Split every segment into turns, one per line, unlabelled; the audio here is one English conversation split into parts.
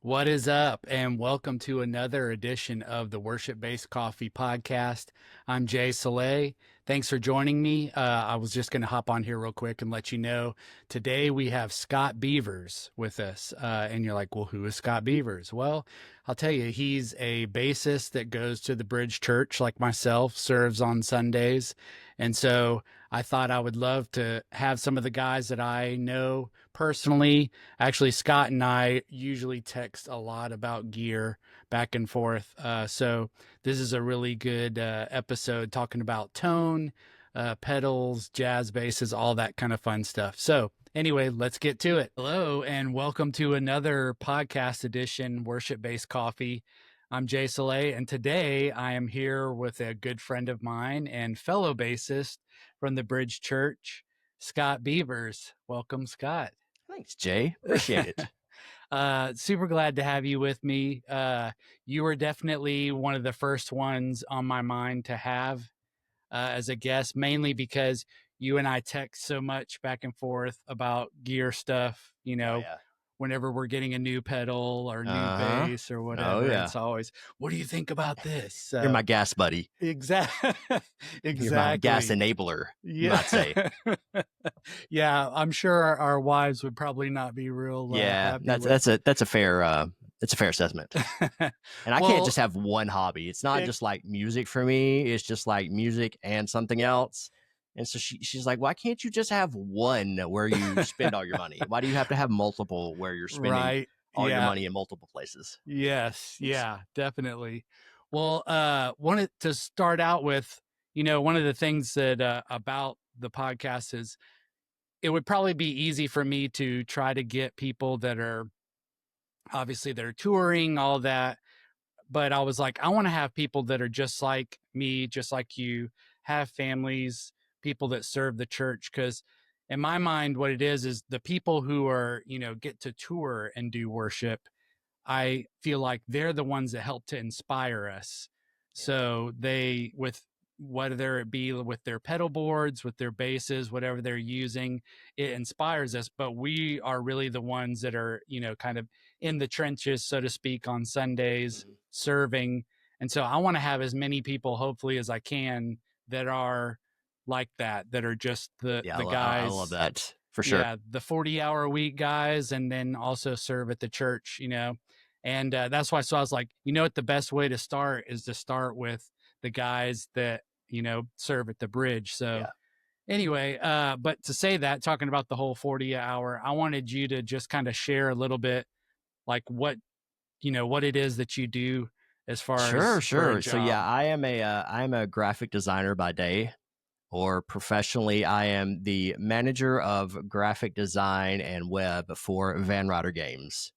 What is up? And welcome to another edition of the Worship Based Coffee Podcast. I'm Jay Soleil. Thanks for joining me. I was just going to hop on here real quick and let you know today we have Scott Beavers with us. And you're like, well, who is Scott Beavers? Well, I'll tell you, he's a bassist that goes to the Bridge Church like myself, serves on Sundays. And so I thought I would love to have some of the guys that I know personally. Actually, Scott and I usually text a lot about gear back and forth. So this is a really good episode talking about tone, pedals, jazz basses, all that kind of fun stuff. So anyway, let's get to it. Hello, and welcome to another podcast edition, Worship Based Coffee. I'm Jay Soleil, and today I am here with a good friend of mine and fellow bassist from the Bridge Church, Scott Beavers. Welcome, Scott.
Thanks, Jay. Appreciate it.
Super glad to have you with me. You were definitely one of the first ones on my mind to have as a guest, mainly because you and I text so much back and forth about gear stuff, whenever we're getting a new pedal or new bass or whatever. It's always, what do you think about this?
You're my gas buddy.
Exactly.
You're my gas enabler, you might say.
Yeah, I'm sure our wives would probably not be real. Happy
that's a fair assessment. And I can't just have one hobby. It's not just like music for me. It's just like music and something else. And so she's like, why can't you just have one where you spend all your money? Why do you have to have multiple where you're spending all your money in multiple places?
Yes. Yeah, definitely. Well, wanted to start out with, one of the things that about the podcast is it would probably be easy for me to try to get people that are obviously they're touring, all that. But I was like, I want to have people that are just like me, just like you, have families, people that serve the church. Because in my mind, what it is the people who are, get to tour and do worship, I feel like they're the ones that help to inspire us. So they, with whether it be with their pedal boards, with their basses, whatever they're using, it inspires us. But we are really the ones that are, kind of in the trenches, so to speak, on Sundays, serving. And so I want to have as many people, hopefully, as I can that are like that are just the guys.
I love that for sure.
Yeah, the 40-hour-a-week guys, and then also serve at the church, And that's why, so I was like, what the best way to start is to start with the guys that, serve at the Bridge. So anyway, but to say that, talking about the whole 40-hour, I wanted you to just kind of share a little bit like what it is that you do as far as
Sure. So I am a graphic designer by day, or professionally, I am the manager of graphic design and web for Van Ryder Games.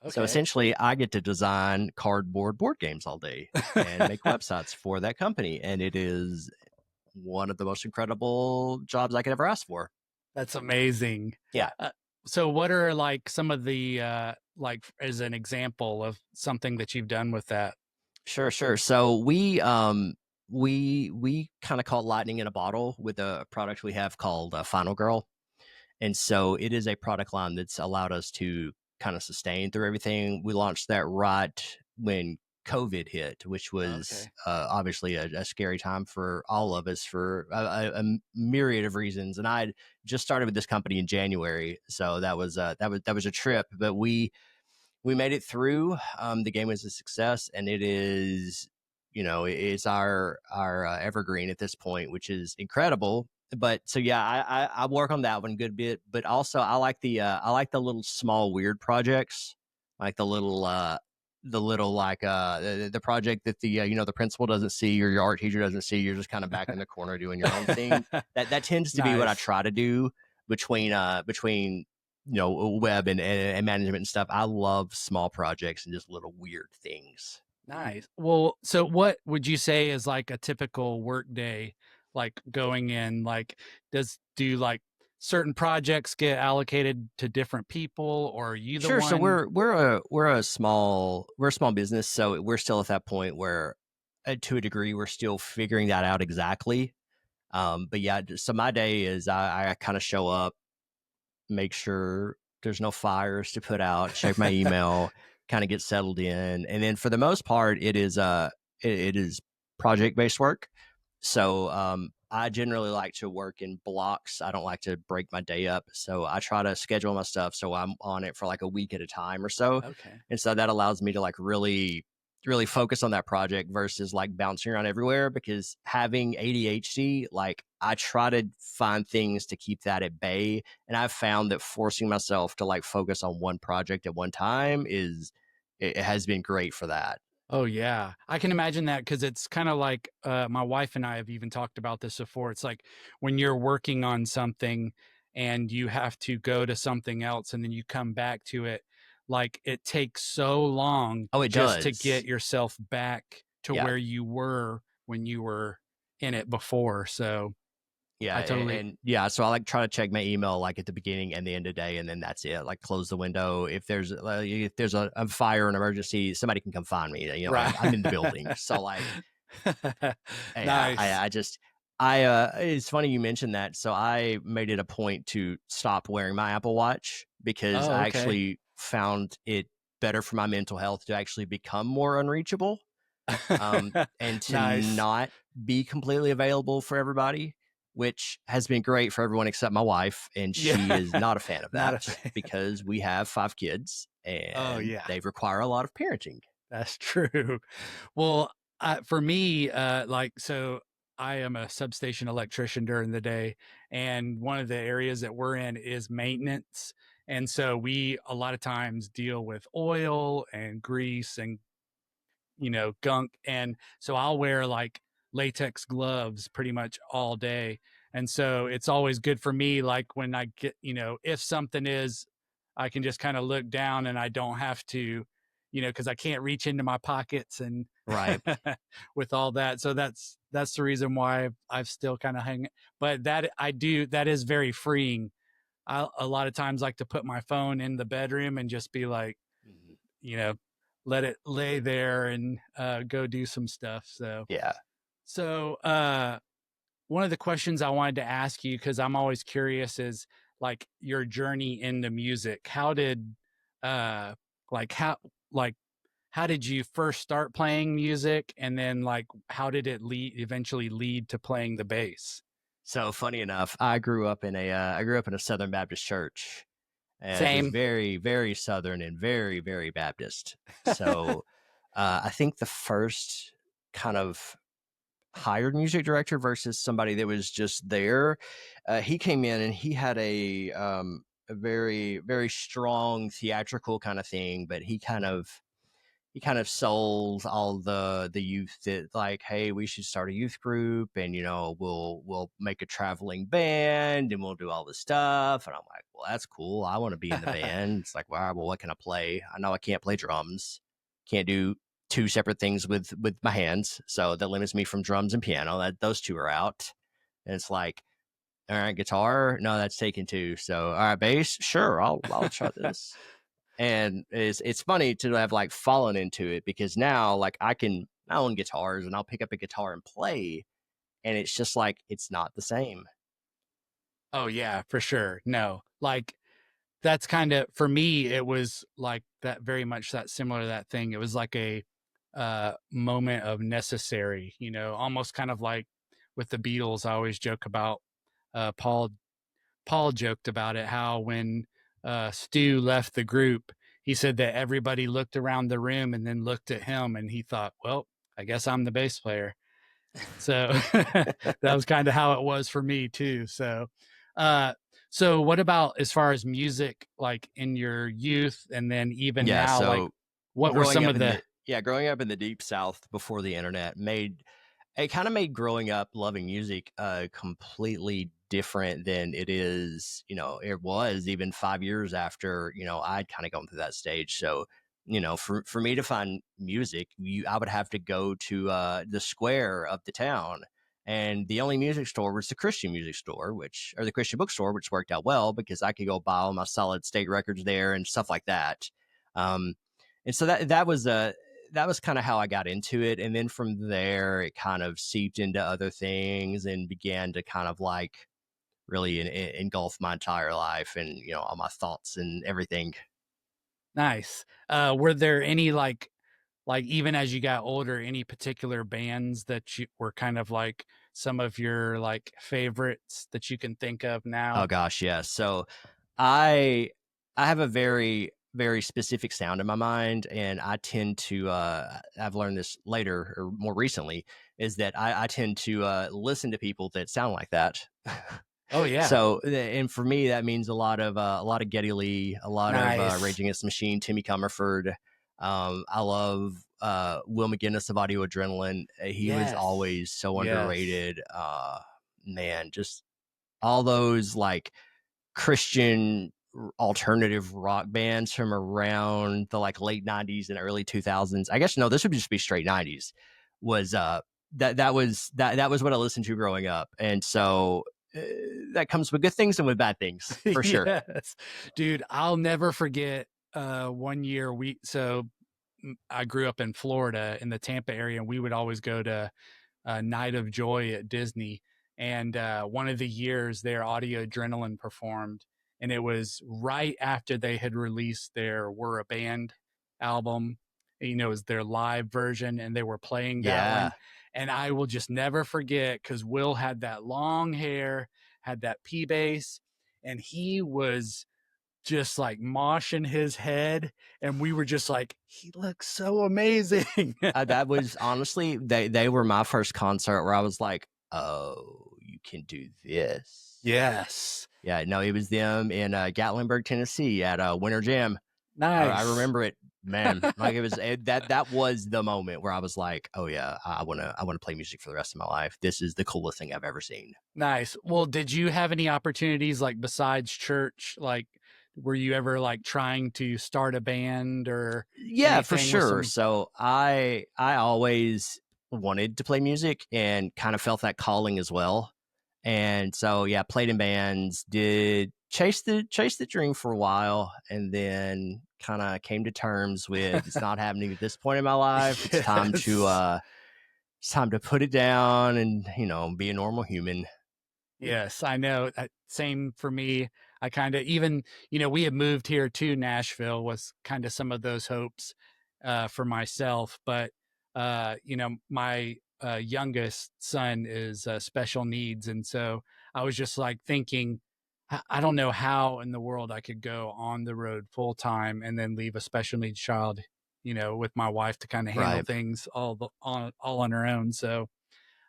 Okay. So essentially, I get to design cardboard board games all day and make websites for that company. And it is one of the most incredible jobs I could ever ask for.
That's amazing.
Yeah.
So what are like some of the, like as an example of something that you've done with that?
Sure. So we kind of call lightning in a bottle with a product we have called Final Girl. And so it is a product line that's allowed us to kind of sustain through everything. We launched that right when COVID hit, which was obviously a scary time for all of us for a myriad of reasons. And I just started with this company in January, so that was a trip. But we made it through. The game was a success, and it is, it's our evergreen at this point, which is incredible. But so I work on that one a good bit, but also I like the little small weird projects, like the project that the principal doesn't see or your art teacher doesn't see. You're just kind of back in the corner doing your own thing. That tends to be what I try to do between web and management and stuff. I love small projects and just little weird things.
Nice. Well, so what would you say is like a typical work day? Like going in, like do like certain projects get allocated to different people, or are you the one?
So we're a small business, so we're still at that point where, to a degree, we're still figuring that out exactly. But yeah, so my day is I kind of show up, make sure there's no fires to put out, check my email, kind of get settled in. And then for the most part, it is project based work. So I generally like to work in blocks. I don't like to break my day up. So I try to schedule my stuff so I'm on it for like a week at a time or so.
Okay.
And so that allows me to like really focus on that project versus like bouncing around everywhere, because having ADHD, like I try to find things to keep that at bay. And I've found that forcing myself to like focus on one project at one time it has been great for that.
Oh yeah, I can imagine that because it's kind of like my wife and I have even talked about this before. It's like when you're working on something and you have to go to something else and then you come back to it. Like it takes so long
Oh, it
just to get
does.
yourself back to
Yeah.
where you were when you were in it before. So
Yeah,
I totally
and yeah, so I like try to check my email like at the beginning and the end of the day, and then that's it. Like close the window. If there's a fire, an emergency, somebody can come find me. You know,
right.
I'm in the building, so like, yeah,
Nice.
I just it's funny you mentioned that. So I made it a point to stop wearing my Apple Watch because
Oh,
I
okay.
actually found it better for my mental health to actually become more unreachable, and to
Nice.
not be completely available for everybody, which has been great for everyone except my wife. And she is
Yeah.
not a fan of
Not a
that
fan.
because we have 5 kids
Oh
and
yeah.
they require a lot of parenting.
That's true. Well, for me, like, so I am a substation electrician during the day, and one of the areas that we're in is maintenance. And so we a lot of times deal with oil and grease and gunk. And so I'll wear like latex gloves pretty much all day. And so it's always good for me, like when I get, if something is, I can just kind of look down and I don't have to, because I can't reach into my pockets and
Right.
with all that. So that's the reason why I've still kind of hang. But that is very freeing. I a lot of times like to put my phone in the bedroom and just be like,
Mhm.
you know, let it lay there and go do some stuff.
Yeah.
So one of the questions I wanted to ask you, because I'm always curious, is like your journey into music. How did, uh, like like how did you first start playing music, and then like how did it eventually lead to playing the bass?
So funny enough, I grew up in a Southern Baptist church. And it was
Same.
very Southern and very Baptist. So I think the first kind of hired music director versus somebody that was just there, he came in and he had a very strong theatrical kind of thing, but he kind of sold all the youth that like, hey, we should start a youth group, and we'll make a traveling band and we'll do all this stuff. And I'm like, well, that's cool, I want to be in the band. It's like, well, what can I play? I know I can't play drums, can't do two separate things with my hands, so that limits me from drums and piano. That those two are out. And it's like, all right, guitar, no, that's taken too. So all right, bass, sure, I'll try this. And it's funny to have like fallen into it, because now like I own guitars and I'll pick up a guitar and play, and it's just like it's not the same.
Oh yeah, for sure. No, like that's kind of for me. It was like that, very much that similar to that thing. It was like a moment of necessary, almost kind of like with the Beatles. I always joke about Paul joked about it, how when Stu left the group, he said that everybody looked around the room and then looked at him, and he thought, well, I guess I'm the bass player. So that was kind of how it was for me too. Uh, so what about as far as music, like in your youth and then even
Yeah,
now, like
so
what were some of the,
growing up in the deep south before the internet made it kind of made growing up loving music completely different than it is, it was even 5 years after, I'd kind of gone through that stage. So, for me to find music, I would have to go to the square of the town. And the only music store was the Christian music store, or the Christian bookstore, which worked out well because I could go buy all my solid state records there and stuff like that. Um, and so that was kind of how I got into it. And then from there, it kind of seeped into other things and began to kind of like really engulf my entire life and, all my thoughts and everything.
Nice. Were there any like even as you got older, any particular bands that you were kind of like some of your like favorites that you can think of
Oh
now?
gosh, yeah. So I I have a very specific sound in my mind, and I tend to I've learned this later or more recently is that I tend to listen to people that sound like that.
Oh yeah.
So and for me that means a lot of Geddy Lee, a lot of
Nice.
Rage Against the Machine, Timmy Comerford. I love Will McGinnis of Audio Adrenaline. He was
Yes.
always so
Yes.
underrated. Man, just all those like Christian alternative rock bands from around the like late 90s and early 2000s. I guess no, this would just be straight 90s. Was that was what I listened to growing up. And so uh, that comes with good things and with bad things, for sure.
Yes. Dude, I'll never forget one year I grew up in Florida in the Tampa area, and we would always go to Night of Joy at Disney. And one of the years their Audio Adrenaline performed, and it was right after they had released their We're a Band album. You know, it was their live version, and they were playing that one.
Yeah.
And I will just never forget because Will had that long hair, had that P bass, and he was just like moshing his head. And we were just like, he looks so amazing.
That was honestly they were my first concert where I was like, "Oh, you can do this."
Yes.
Yeah, no, it was them in Gatlinburg, Tennessee at Winter Jam. I
Nice.
remember it, man. Like it was that was the moment where I was like, "Oh yeah, I wanna play music for the rest of my life. This is the coolest thing I've ever seen."
Nice. Well, did you have any opportunities like besides church? Like, were you ever like trying to start a band or
Yeah, for
anything with
sure.
some?
So I always wanted to play music and kind of felt that calling as well. And so yeah, played in bands, did chase the dream for a while, and then kind of came to terms with it's not happening at this point in my life.
Yes.
It's time to put it down and be a normal human.
Yes, I know. Same for me. I kind of even, we had moved here to Nashville was kind of some of those hopes for myself. But, my youngest son is special needs. And so I was just like thinking, I don't know how in the world I could go on the road full time and then leave a special needs child, with my wife to kind of handle
Right.
things all on her own.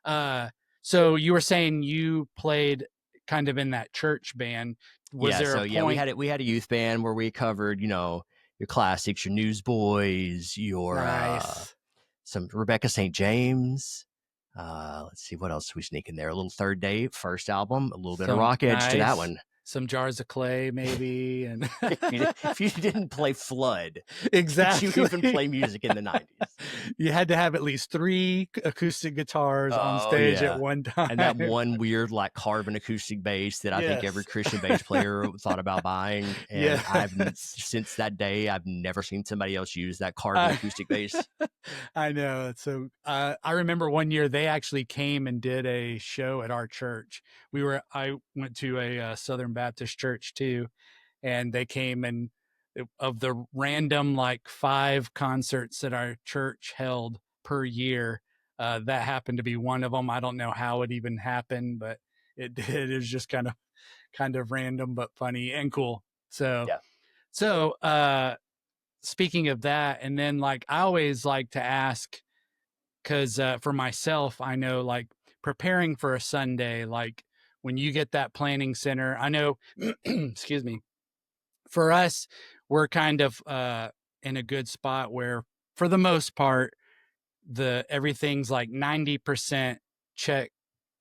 Uh, so you were saying you played kind of in that church band. Was
Yeah,
there a
so yeah,
point?
we had a youth band where we covered, your classics, your Newsboys, your
Nice.
some Rebecca St. James. Let's see what else we sneak in there. A little Third Day, first album, a little bit of
Some
rock edge to that
nice.
one.
Some jars of clay, maybe, and
If you didn't play Flood, did you even
exactly.
play music in the 90s?
You had to have at least three acoustic guitars on
Oh
stage at
yeah.
one
And that
time.
one weird like carbon acoustic bass that I think every
Yes.
Christian bass player thought about buying. And
Yes.
since that day, I've never seen somebody else use that carbon
I
acoustic bass.
I know. So I remember one year they actually came and did a show at our church. I went to a Southern Baptist church too, and they came and of the random like 5 concerts that our church held per year, that happened to be one of them. I don't know how it even happened, but it did. It was just kind of random but funny and cool.
Yeah.
So speaking of that, and then like I always like to ask because for myself, I know like preparing for a Sunday, like when you get that planning center, I know, excuse me, for us, we're kind of in a good spot where, for the most part, the everything's like 90% check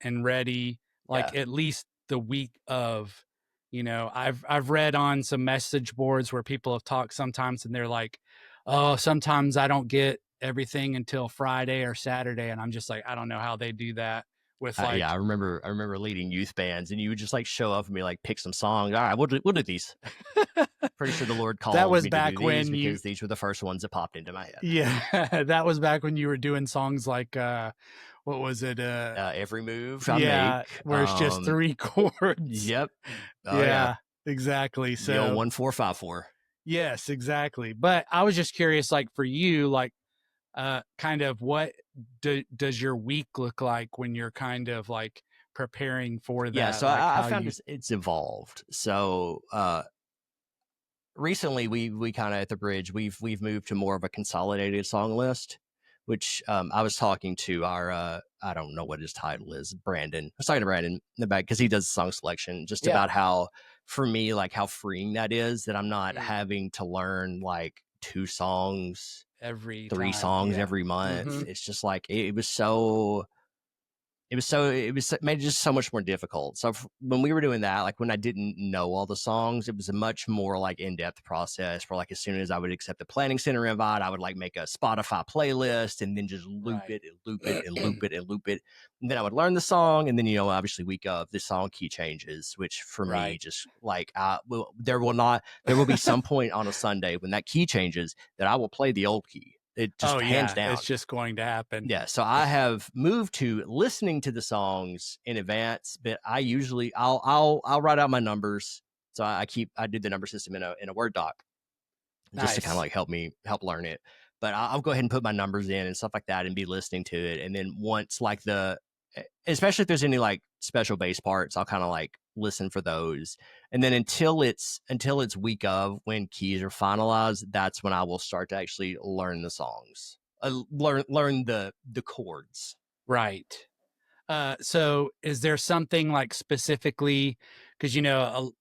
and ready,
Yeah.
like at least the week of. I've read on some message boards where people have talked sometimes and they're like, oh, sometimes I don't get everything until Friday or Saturday. And I'm just like, I don't know how they do that with
Yeah,
like,
I remember leading youth bands, and you would just like show up and be like, pick some songs. All right, we'll do these. Pretty sure the Lord
that
called
was
me to do
back
these
when you,
because these were the first ones that popped into my head.
yeah, that was back when you were doing songs like, what was it?
Every move I
Yeah,
make.
where it's just 3 chords.
Yep. Oh yeah,
Yeah, exactly.
the old
So
1454.
Yes, exactly. But I was just curious, like for you, like kind of what does your week look like when you're kind of like preparing for
Yeah,
that?
so
Like
I
how
found
you
it's evolved. So recently we kind of at the bridge we've moved to more of a consolidated song list, which I was talking to our I don't know what his title is, Brandon. I was talking to Brandon in the back because he does song selection, just
yeah
about how for me like how freeing that is, that I'm not
mm,
having to learn like 2 songs,
every
3 songs
time. Yeah.
every month.
Hmm.
It's just like it was so it made it just so much more difficult. So when we were doing that, like when I didn't know all the songs, it was a much more like in-depth process where like as soon as I would accept the planning center invite, I would like make a Spotify playlist and then just loop
Right.
it and loop it and loop it and loop it. And then I would learn the song. And then, obviously week of the song key changes, which for me,
Right.
just like, there will be some point on a Sunday when that key changes that I will play the old key. It
Oh
just hands
yeah,
down.
it's just going to happen.
Yeah, so I have moved to listening to the songs in advance, but I usually I'll write out my numbers. So I do the number system in a Word doc just to kind of
Nice.
like help learn it. But I'll go ahead and put my numbers in and stuff like that and be listening to it. And then once like especially if there's any like special bass parts, I'll kind of like listen for those. And then until it's week of when keys are finalized, that's when I will start to actually learn the songs, learn the chords.
Right. So is there something like specifically, because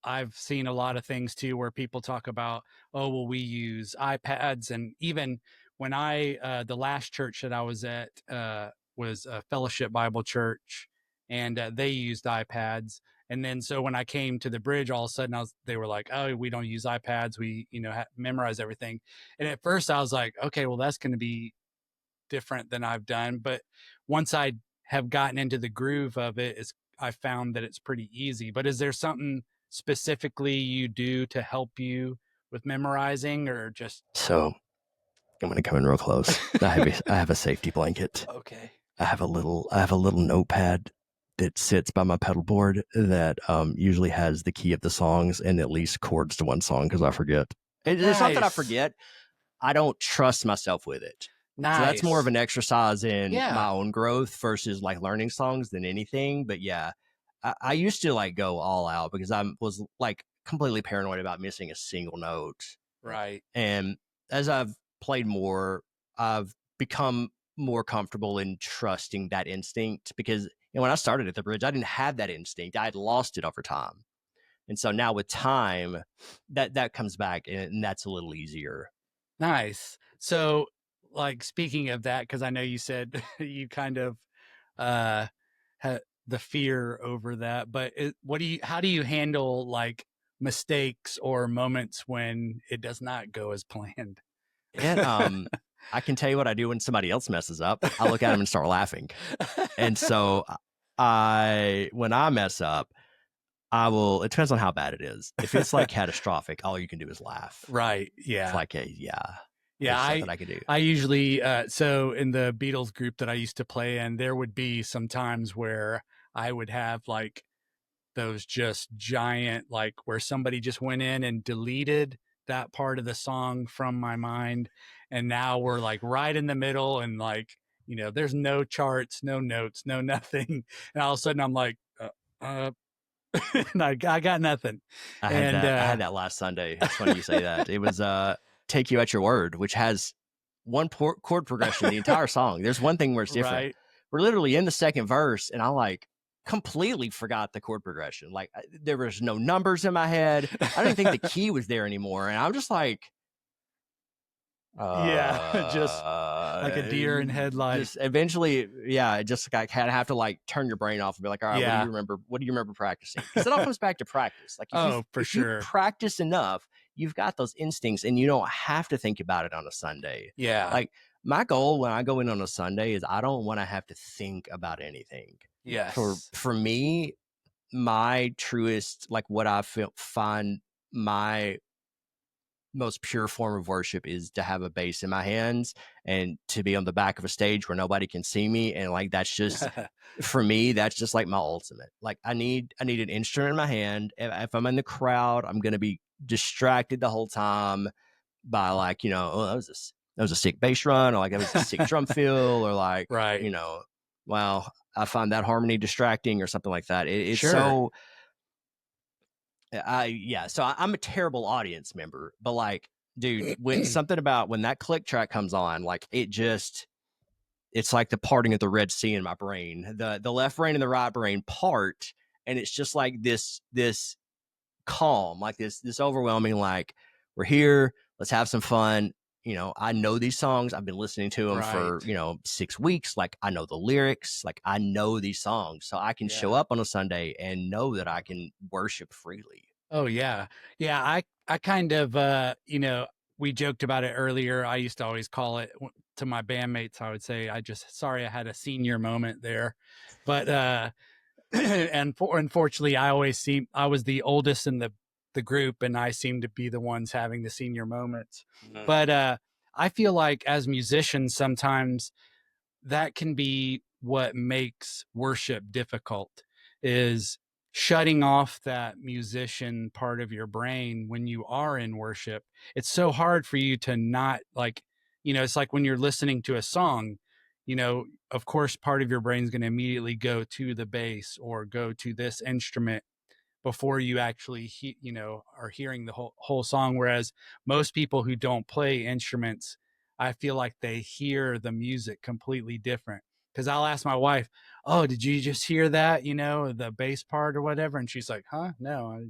I've seen a lot of things too where people talk about, oh well, we use iPads, and even when the last church that I was at was a Fellowship Bible Church, and they used iPads, and then so when I came to the bridge, all of a sudden they were like, oh, we don't use iPads, we memorize everything, and at first I was like, okay, well that's going to be different than I've done. But once I have gotten into the groove of it, I found that it's pretty easy. But is there something specifically you do to help you with memorizing, or just
So I'm gonna come in real close. I have a safety blanket.
okay?
I have a little notepad that sits by my pedal board that usually has the key of the songs and at least chords to one song because I forget. It's not that I
Nice,
forget. I don't trust myself with it. So that's more of
nice.
an exercise in my
Yeah,
own growth versus like learning songs than anything. But yeah, I used to like go all out because I was like completely paranoid about missing a single note.
right.
And as I've played more, I've become more comfortable in trusting that instinct because when I started at the bridge, I didn't have that instinct. I had lost it over time. And so now with time, that comes back and that's a little easier.
Nice. So, like, speaking of that, because I know you said you kind of uh had the fear over that, but how do you handle like mistakes or moments when it does not go as planned?
And I can tell you what I do when somebody else messes up. I look at them and start laughing. And so when I mess up, it depends on how bad it is. If it's like catastrophic, all you can do is laugh.
Right.
It's
Yeah.
like, yeah,
Yeah.
there's
I
nothing I can do.
I usually so in the Beatles group that I used to play in, there would be some times where I would have like those just giant, like where somebody just went in and deleted that part of the song from my mind, and now we're like right in the middle, and like there's no charts, no notes, no nothing, and all of a sudden I'm like and I got nothing. And
I had that last Sunday. It's funny you say that. It was Take You at Your Word, which has one chord progression the entire song. There's one thing where it's different.
right.
We're literally in the second verse, and I like completely forgot the chord progression. Like there was no numbers in my head. I didn't think the key was there anymore, and I'm just like,
Yeah, just like a deer in
just
headlights.
eventually, yeah, just like kind of have to like turn your brain off and be like, all right,
Yeah.
what do you remember practicing? Because it all comes back to practice. Like
Oh, for
if you
sure.
practice enough, you've got those instincts and you don't have to think about it on a Sunday.
Yeah.
Like my goal when I go in on a Sunday is I don't want to have to think about anything.
Yes.
For me, my truest, like what I find my most pure form of worship is to have a bass in my hands and to be on the back of a stage where nobody can see me. And like, that's just, for me, that's just like my ultimate. Like I need an instrument in my hand. If I'm in the crowd, I'm going to be distracted the whole time by like, oh, that was a sick bass run, or like that was a sick drum fill, or like,
Right.
well, I find that harmony distracting or something like that. It's
Sure.
so yeah, so I'm a terrible audience member, but like, dude, when something about when that click track comes on, like it's like the parting of the Red Sea in my brain. The left brain and the right brain part, and it's just like this calm, like this overwhelming, like, we're here, let's have some fun. I know these songs. I've been listening to them for,
Right.
6 weeks. Like, I know the lyrics, like I know these songs. So I can show
Yeah.
up on a Sunday and know that I can worship freely.
Oh yeah. Yeah, I kind of we joked about it earlier. I used to always call it to my bandmates, I would say, I just sorry I had a senior moment there. But and unfortunately I was the oldest in the group, and I seem to be the ones having the senior moments.
Mhm.
But I feel like as musicians sometimes that can be what makes worship difficult, is shutting off that musician part of your brain when you are in worship. It's so hard for you to not like, it's like when you're listening to a song, of course part of your brain's going to immediately go to the bass or go to this instrument before you actually are hearing the whole song. Whereas most people who don't play instruments, I feel like they hear the music completely different. Because I'll ask my wife, oh, did you just hear that, the bass part or whatever? And she's like, huh, no, I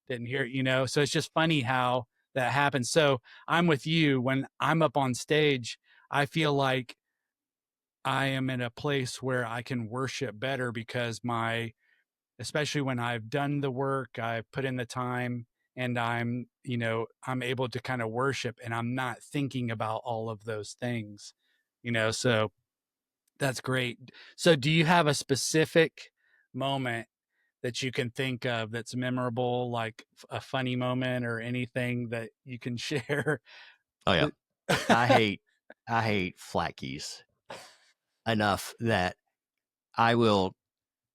didn't hear it. So it's just funny how that happens. So I'm with you. When I'm up on stage, I feel like I am in a place where I can worship better, because especially when I've done the work, I've put in the time, and I'm able to kind of worship, and I'm not thinking about all of those things. So that's great. So do you have a specific moment that you can think of that's memorable, like a funny moment or anything that you can share?
Oh yeah.
That-
I hate I hate flat keys enough that I will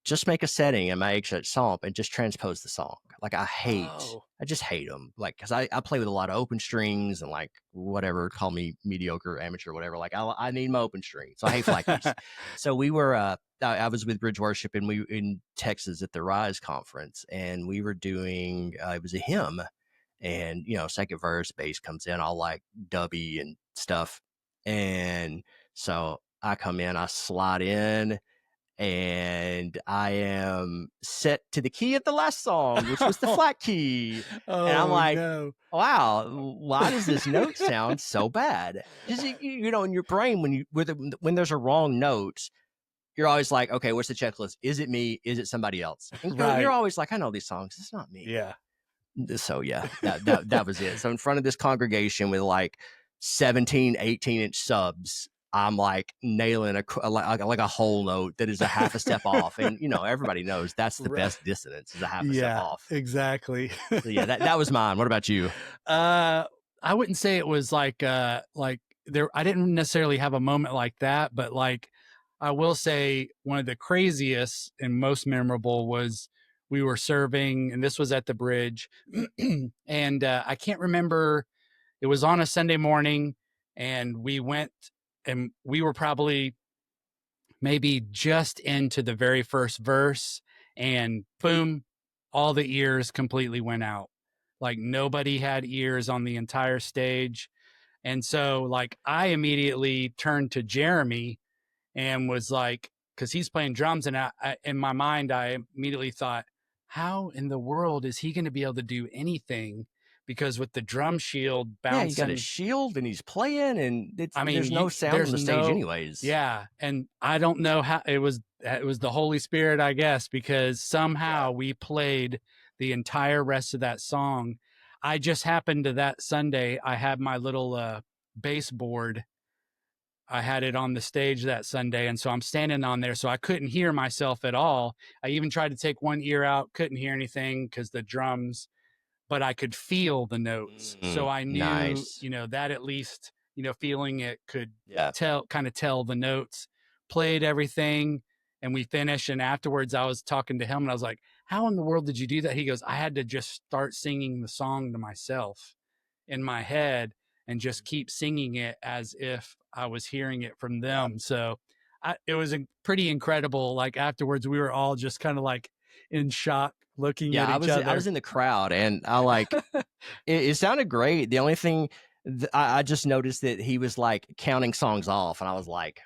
just make a setting in my HX Somp and just transpose the song. Like,
oh,
I just hate them. Like, cause I play with a lot of open strings and like whatever, call me mediocre, amateur, whatever. Like, I need my open string. So I hate flat keys. So we were, I was with Bridge Worship, and we in Texas at the Rise conference, and we were doing, it was a hymn, and, second verse, bass comes in all like dubby and stuff. And so I come in, I slide in, and I am set to the key of the last song, which was the flat key. And I'm
oh
like,
no.
wow, why does this note sound so bad? Because, in your brain, when there's a wrong note, you're always like, okay, what's the checklist? Is it me? Is it somebody else? And you're
Right.
always like, I know these songs. It's not me.
Yeah.
So yeah, that was it. So in front of this congregation with like 17, 18-inch subs, I'm like nailing like a whole note that is a half a step off. And everybody knows that's the
Right.
best dissonance, is a half a step
Yeah,
off.
exactly.
So yeah, that was mine. What about you?
uh, I wouldn't say it was like there. I didn't necessarily have a moment like that, but like I will say one of the craziest and most memorable was we were serving, and this was at the bridge, and I can't remember. It was on a Sunday morning, and we went, and we were probably maybe just into the very first verse, and boom, all the ears completely went out. Like nobody had ears on the entire stage. And so like I immediately turned to Jeremy and was like, because he's playing drums, and in my mind I immediately thought, how in the world is he going to be able to do anything, because with the drum shield
Yeah, you got a
bouncing,
shield and he's playing, and
I mean,
there's no sound on
there's
the stage
no,
anyways.
yeah, and I don't know how it was. It was the Holy Spirit, I guess, because
Yeah.
somehow we played the entire rest of that song. I just happened to that Sunday. I had my little bass board. I had it on the stage that Sunday, and so I'm standing on there, so I couldn't hear myself at all. I even tried to take one ear out, couldn't hear anything because the drums. but I could feel the notes. So I knew,
Nice.
that at least, feeling it could
Yeah.
tell the notes, played everything, and we finished. And afterwards I was talking to him and I was like, how in the world did you do that? He goes, I had to just start singing the song to myself in my head and just keep singing it as if I was hearing it from
Yeah.
them. So it was a pretty incredible. Like afterwards, we were all just kind of like in shock, looking
Yeah,
at each
I was
other.
in the crowd, and I like it sounded great. The only thing I just noticed that he was like counting songs off, and I was like,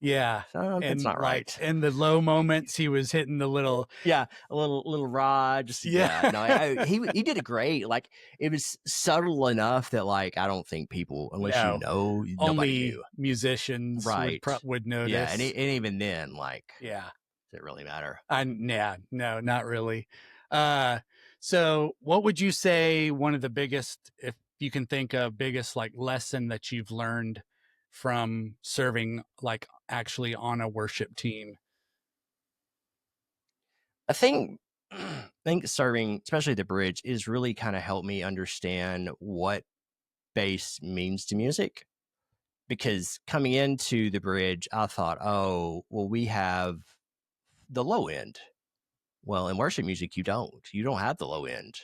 Yeah.
something's
And
not
like
right.
in the low moments, he was hitting the little,
Yeah, a little raw. Just
yeah,
yeah, no, he did it great. Like it was subtle enough that like I don't think people, unless you
no,
know, nobody
only
knew.
musicians
Right.
would
Yeah,
notice.
and even then, like,
Yeah.
does it really matter?
Yeah, no, not really. Uh, so what would you say one of the biggest, if you can think of biggest like lesson that you've learned from serving like actually on a worship team?
I think I think serving, especially the bridge, is really kind of helped me understand what bass means to music. Because coming into the bridge, I thought, oh, well, we have the low end. Well, in worship music, you don't. You don't have the low end.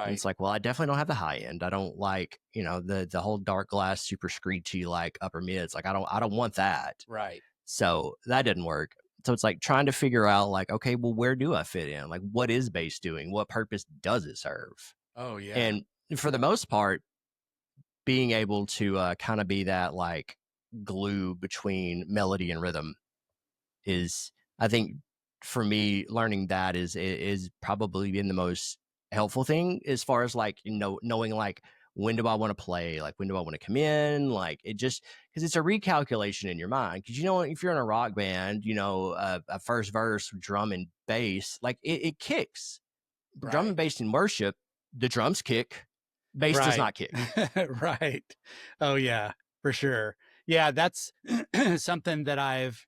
And
Right,
it's like, well, I definitely don't have the high end. I don't like, the whole dark glass, super screechy, like upper mids. Like I don't want that.
right.
So that didn't work. So it's like trying to figure out, like, okay, well, where do I fit in? Like, what is bass doing? What purpose does it serve?
Oh yeah,
And for the most part, being able to kind of be that like glue between melody and rhythm is, I think, for me, learning that is probably been the most helpful thing as far as like knowing like when do I want to play, like when do I want to come in, like it just because it's a recalculation in your mind. Because if you're in a rock band, a first verse drum and bass, like it kicks. Drum
right,
and bass in worship, the drums kick, bass does
right,
not kick.
right. Oh yeah, for sure. Yeah, that's something that I've,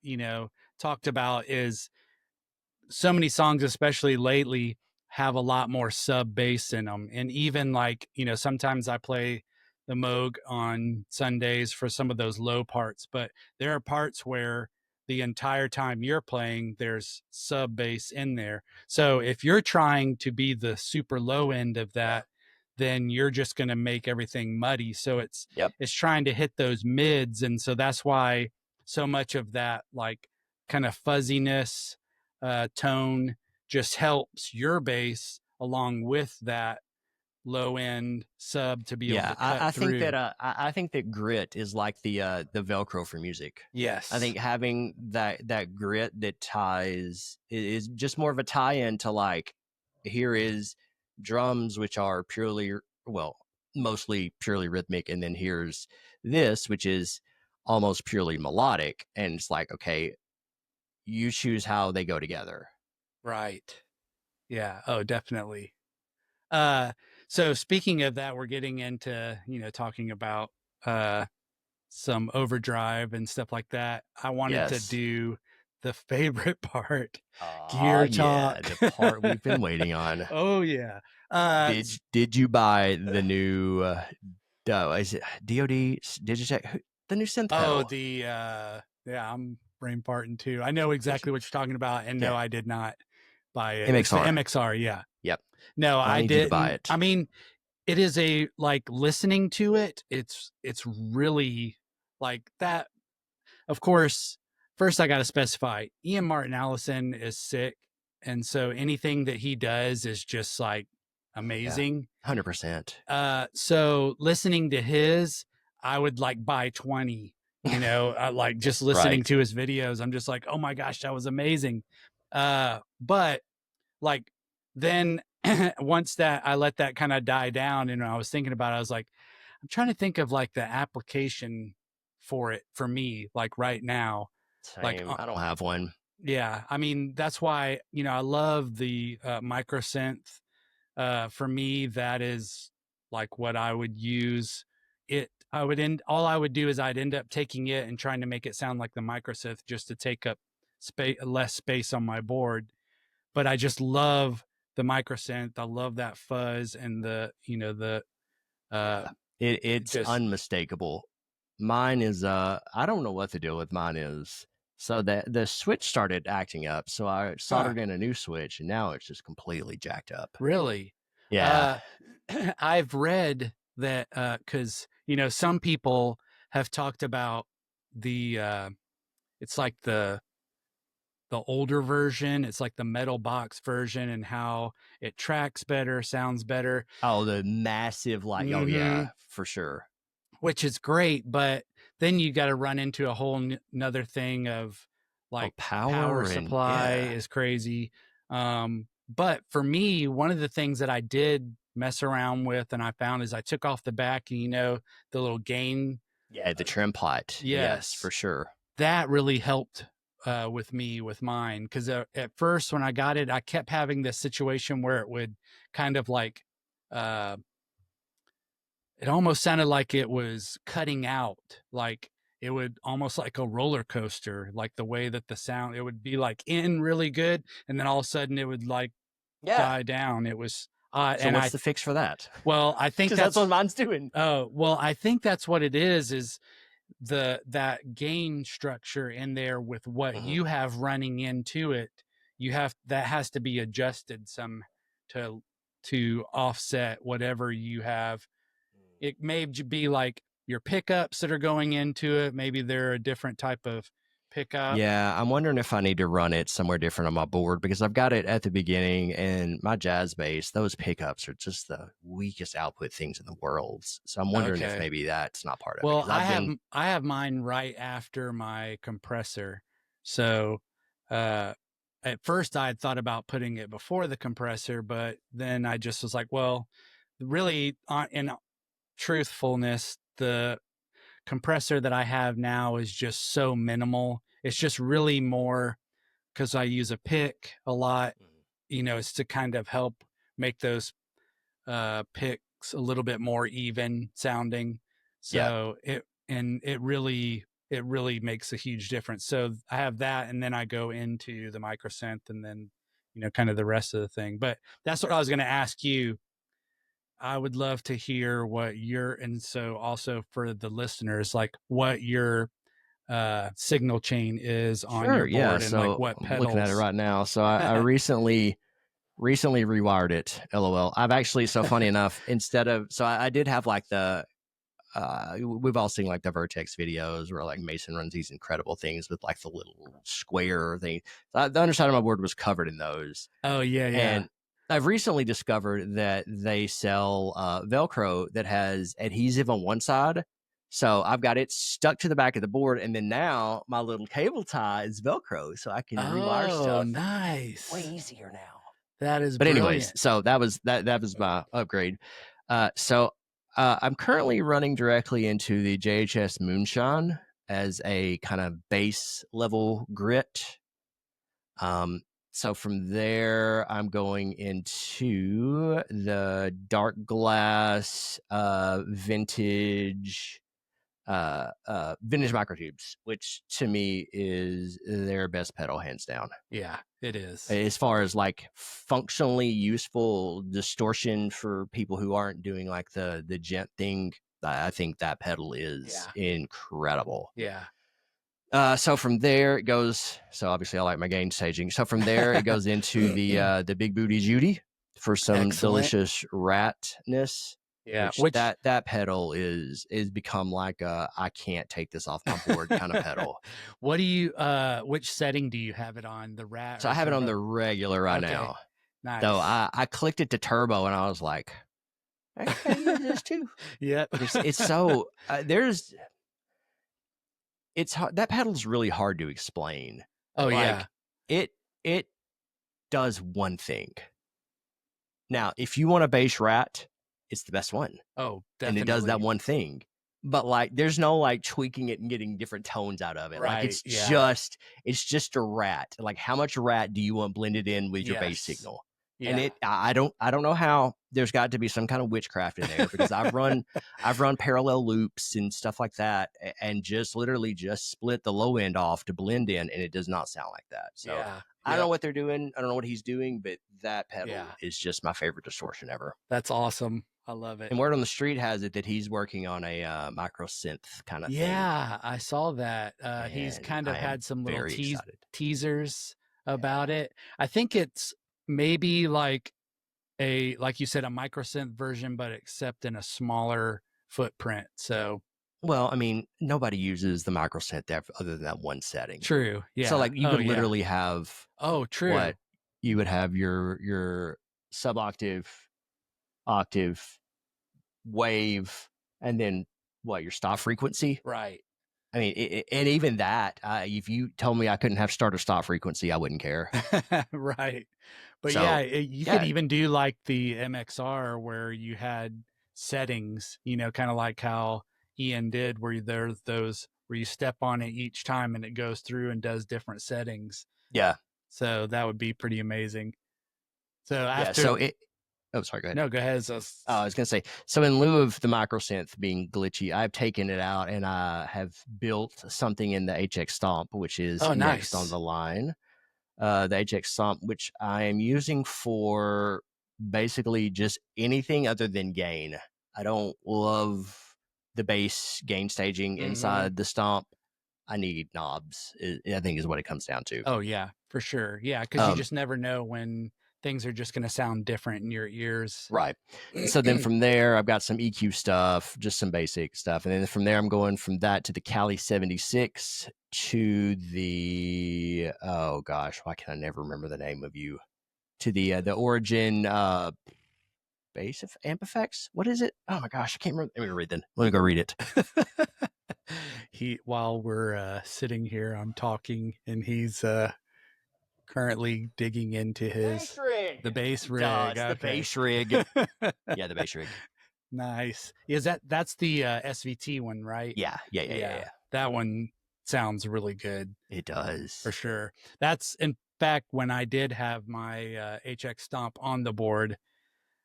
talked about is so many songs, especially lately, have a lot more sub bass in them. And even like, sometimes I play the Moog on Sundays for some of those low parts, but there are parts where the entire time you're playing, there's sub bass in there. So if you're trying to be the super low end of
Yeah.
that, then you're just going to make everything muddy. So
Yep.
it's trying to hit those mids. And so that's why so much of that like kind of fuzziness tone just helps your bass along with that low end sub to be able
Yeah,
to cut
I think that
through.
I think that grit is like the Velcro for music. I
Yes.
think having that grit that ties is just more of a tie-in to like here is drums which are purely, well, mostly purely rhythmic, and then here's this which is almost purely melodic, and it's like, okay, you choose how they go together.
Right. Yeah. Oh, definitely. Uh, so speaking of that, we're getting into, talking about uh some overdrive and stuff like that. I wanted to
Yes.
do the favorite part,
Ah,
gear
yeah,
talk.
the part we've been waiting on.
Oh yeah. Uh
Did you buy the new is it DoD Digitech, the new synth
Oh,
pedal?
the yeah, I'm brain farting too. I know exactly what you're talking about, and no,
Yeah,
I did not buy it. It's the
MXR.
MXR, yeah.
Yep,
No,
I
I
need you to buy
didn't.
it.
I mean, it is a like listening to it, it's really like that. Of course, first I gotta specify Ian Martin Allison is sick, and so anything that he does is just like
Oh yeah,
amazing.
100%.
So listening to his, I would like buy 20, like just listening
Right.
to his videos. I'm just like, oh my gosh, that was amazing. But like then once that I let that kind of die down and I was thinking about it, I was like, I'm trying to think of like the application for it for me, like right now. Like,
Same. I don't have one.
yeah, I mean, that's why, I love the micro synth for me, that is like what I would use it. All I would do is I'd end up taking it and trying to make it sound like the microsynth just to take up less space on my board. But I just love the microsynth. I love that fuzz and the, uh,
It's
just,
unmistakable. Mine is I don't know what the deal with mine is. So the switch started acting up, so I soldered in a new switch, and now it's just completely jacked up.
really.
Yeah.
Uh, I've read that, cause some people have talked about it's like the older version. It's like the metal box version and how it tracks better, sounds better.
Oh, the massive like oh
Hmm.
yeah, for sure.
Which is great, but then you got to run into a whole another thing of
Oh,
like power
power and
supply
yeah.
is crazy. But for me, one of the things that I did mess around with and I found is I took off the back, the little gain.
Yeah, the trim pot. Yes, for
Yes,
sure.
that really helped with me with mine because at first when I got it, I kept having this situation where it would kind of like uh, it almost sounded like it was cutting out, like it would almost like a roller coaster, like the way that the sound it would be like in really good, and then all of a sudden it would like
Yeah.
die down. It was
So
and
what's
I
the fix for that?
well, I think
Because that's what
that's
mine's doing.
well, I think that's what it is that gain structure in there with what
Mhm.
you have running into it. You have that has to be adjusted some to offset whatever you have. It may be like your pickups that are going into it. Maybe they're a different type of pickup.
Yeah, I'm wondering if I need to run it somewhere different on my board because I've got it at the beginning and my jazz bass, those pickups are just the weakest output things in the world. So I'm wondering if
Okay.
maybe that's not part of it
Well,
because I've been
I have mine right after my compressor. So, uh, at first I had thought about putting it before the compressor, but then I just was like, well, really, in truthfulness, the compressor that I have now is just so minimal. It's just really more because I use a pick a lot. It's to kind of help make those picks a little bit more even sounding.
yeah.
So it really makes a huge difference. So I have that, and then I go into the microsynth, and then kind of the rest of the thing. But that's what I was going to ask you. I would love to hear what your and so also for the listeners, like what your signal chain is on
Sure.
your
Yeah.
board and like
So
what
I'm looking at it
pedals.
right now. So I recently rewired it. LOL. I've actually so funny enough, instead of so I did have like the we've all seen like the Vertex videos where like Mason runs these incredible things with like the little square thing. The underside of my board was covered in those.
Oh yeah, yeah.
And I've recently discovered that they sell Velcro that has adhesive on one side. So I've got it stuck to the back of the board, and then now my little cable tie is Velcro, so I can rewire
Oh,
stuff way
nice.
easier now.
That is
But anyways,
brilliant.
so that was my upgrade. I'm currently running directly into the JHS Moonshine as a kind of base level grit. So from there, I'm going into the dark glass vintage microtubes, which to me is their best pedal hands down.
Yeah, it is.
As far as like functionally useful distortion for people who aren't doing like the gent thing, I think that pedal is
Yeah.
incredible.
Yeah.
So from there it goes. So obviously I like my gain staging. So from there it goes into the big booty Judy for some
Excellent.
delicious ratness.
Yeah.
Which that pedal is become like a I can't take this off my board kind of pedal.
What do you which setting do you have it on? The rat
So
or
I have it on
turbo?
the regular right
Okay.
now. So
Nice.
I clicked it to turbo and I was like, I can use this too.
Yep.
It's so it's hard, that pedal's really hard to explain.
Oh yeah.
Like it does one thing. Now, if you want a bass rat, it's the best one.
Oh,
And it does that
definitely.
one thing. But like there's no like tweaking it and getting different tones out of it. Like
Right. Yeah.
it's just a rat. Like how much rat do you want blended in with your bass
Yes.
signal? And
Yeah.
I don't know how. There's got to be some kind of witchcraft in there because I've run parallel loops and stuff like that and just literally just split the low end off to blend in and it does not sound like that. So
Yeah.
I don't
Yep.
know what they're doing. I don't know what he's doing, but that pedal
Yeah.
is just my favorite distortion ever.
That's awesome. I love it.
And word on the street has it that he's working on a micro synth kind of thing,
Yeah, I saw that. He's
and
kind of
I am
had some little
very excited.
teasers about
Yeah.
it. I think it's maybe like like you said, a microsynth version, but except in a smaller footprint. So
Well, I mean, nobody uses the micro synth other than that one setting.
true.
So
Yeah.
like you
Oh
could
yeah.
literally have
Oh, true.
what you would have your sub octave, octave, wave, and then what your stop frequency.
Right.
I mean, and even that, if you told me I couldn't have start or stop frequency, I wouldn't care.
Right. But yeah,
So
you could
yeah,
even do like the MXR where you had settings, kind of like how Ian did, where there's those where you step on it each time and it goes through and does different settings.
yeah,
So that would be pretty amazing. So
yeah.
after,
So it. Oh, sorry. Go ahead.
no, go ahead.
Oh, I was gonna say. So in lieu of the microsynth being glitchy, I've taken it out and I have built something in the HX Stomp, which is
Oh,
next on
nice.
the line. The HX Stomp, which I am using for basically just anything other than gain. I don't love the bass gain staging
Hmm.
inside the Stomp. I need knobs. I think is what it comes down to.
Oh yeah, for sure. Yeah, because you
Um,
just never know when things are just going to sound different in your ears.
right. And so then from there, I've got some EQ stuff, just some basic stuff, and then from there, I'm going from that to the Cali 76 to the oh gosh, why can I never remember the name of you? To the Origin bass amp effects. What is it? Oh my gosh, I can't remember. Let me read then. Let me go read it.
While we're sitting here, I'm talking, and he's currently digging into
Bass rig.
the bass
Duh,
rig.
it's the
Okay.
bass rig. Yeah, the bass rig.
Nice. Is that's the SVT one, right?
Yeah.
That one sounds really good
It
for
does.
sure. That's in fact when I did have my HX Stomp on the board.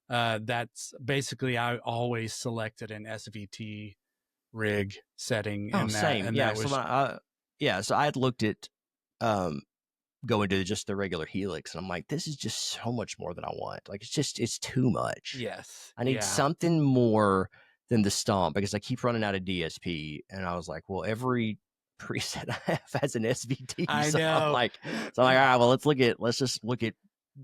That's basically I always selected an SVT rig setting
Oh,
in that,
same.
and
Yeah.
that
So
was
yeah. So I had looked at um going to just the regular Helix, and I'm like, this is just so much more than I want. Like it's too much.
yes,
I need
yeah.
something more than the Stomp because I keep running out of DSP, and I was like, well, every preset I have has an SVT,
I know.
all right, well, let's just look at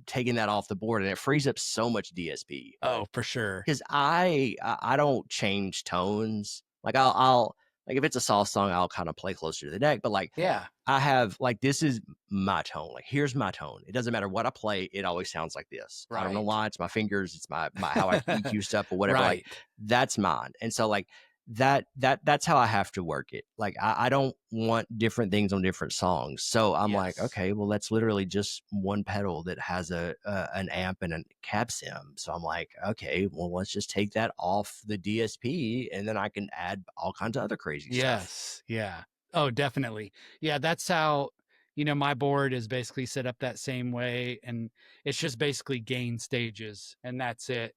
taking that off the board, and it frees up so much DSP
Oh, for sure.
because I don't change tones. Like I'll like if it's a soft song, I'll kind of play closer to the neck, but like
Yeah.
I have like this is my tone. Like here's my tone. It doesn't matter what I play, it always sounds like this. I don't know
Right.
why. It's my fingers, it's my how I EQ stuff or whatever. Like
Right.
that's mine. And so like that's how I have to work it. Like I don't want different things on different songs. So I'm like,
Yes.
okay, well that's literally just one pedal that has a an amp and a cab sim. So I'm like, okay, well let's just take that off the DSP and then I can add all kinds of other crazy stuff.
Yes. Yeah. Oh, definitely. Yeah, that's how my board is basically set up that same way, and it's just basically gain stages, and that's it.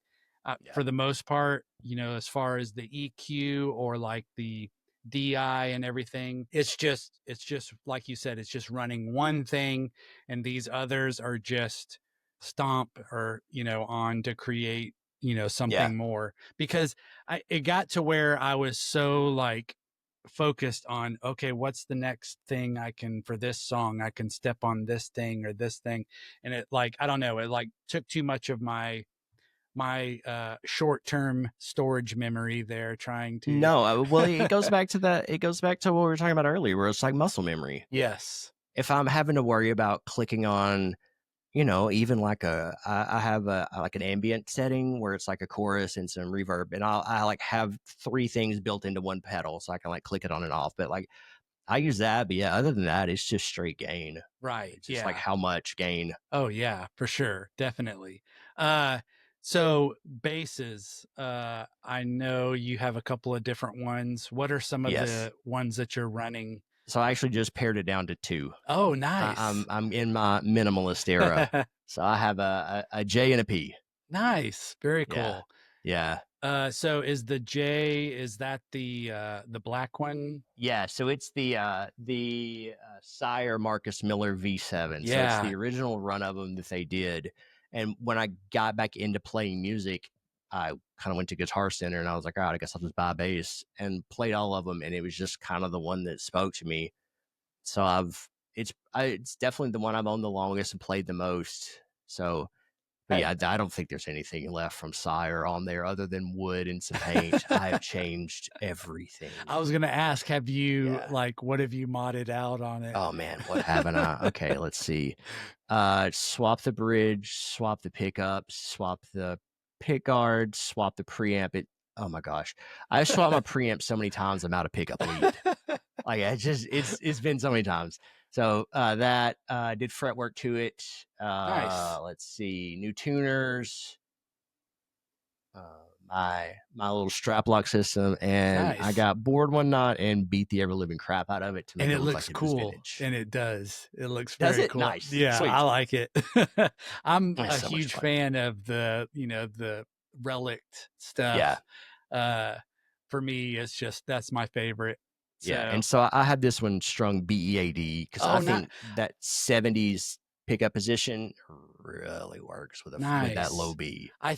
Yeah.
For the most part, as far as the EQ or like the DI and everything, it's just like you said, it's just running one thing, and these others are just stomp or on to create
Yeah.
something more, because it got to where I was so like focused on, okay, what's the next thing I can for this song, I can step on this thing or this thing, and it like I don't know, it like took too much of my short-term storage memory there trying to
No, well, it goes back to what we were talking about earlier, where it's like muscle memory.
yes.
If I'm having to worry about clicking on, even like I have like an ambient setting where it's like a chorus and some reverb, and I like have three things built into one pedal, so I can like click it on and off. But like I use that, but yeah, other than that, it's just straight gain.
Right,
It's just like
yeah.
how much gain.
Oh yeah, for sure, definitely. So basses, I know you have a couple of different ones. What are some of
Yes.
the ones that you're running?
So I actually just pared it down to two.
Oh,
I'm
nice.
I'm in my minimalist era, so I have a J and a P.
Nice. Very
Yeah.
cool.
Yeah.
So is the J, is that the black one?
Yeah, so it's the Sire Marcus Miller V7. So it's
Yeah.
the original run of them that they did. And when I got back into playing music, I kind of went to Guitar Center and I was like, all right, I guess I'll just buy a bass and played all of them. And it was just kind of the one that spoke to me. So it's definitely the one I've owned the longest and played the most. So, but
I,
yeah, I don't think there's anything left from Sire on there other than wood and some paint. I have changed everything.
I was gonna ask, have you
Yeah.
like what have you modded out on it?
Oh man, what haven't I? Okay, let's see. Swap the bridge, swap the pickups, swap the pick guard, swap the preamp. Oh my gosh, I swapped my preamp so many times I'm out of pickup lead. Like it's been so many times. So that did fretwork to it.
Nice.
Let's see, new tuners. Uh, my little strap lock system, and I
Nice.
got bored one knot and beat the ever living crap out of it to
And
make it
it
look
looks
like it was
cool.
vintage.
And it does. It looks
Does
very
it?
cool.
Nice,
Yeah, I
sweet.
like it. I'm
It's
a
so much
huge
fun.
fan of the relict
Yeah,
stuff. Uh for me, it's just that's my favorite.
yeah.
So
And so I had this one strung BEAD because
oh
I
not
think that 70s pickup position really works with that low
nice.
B.
I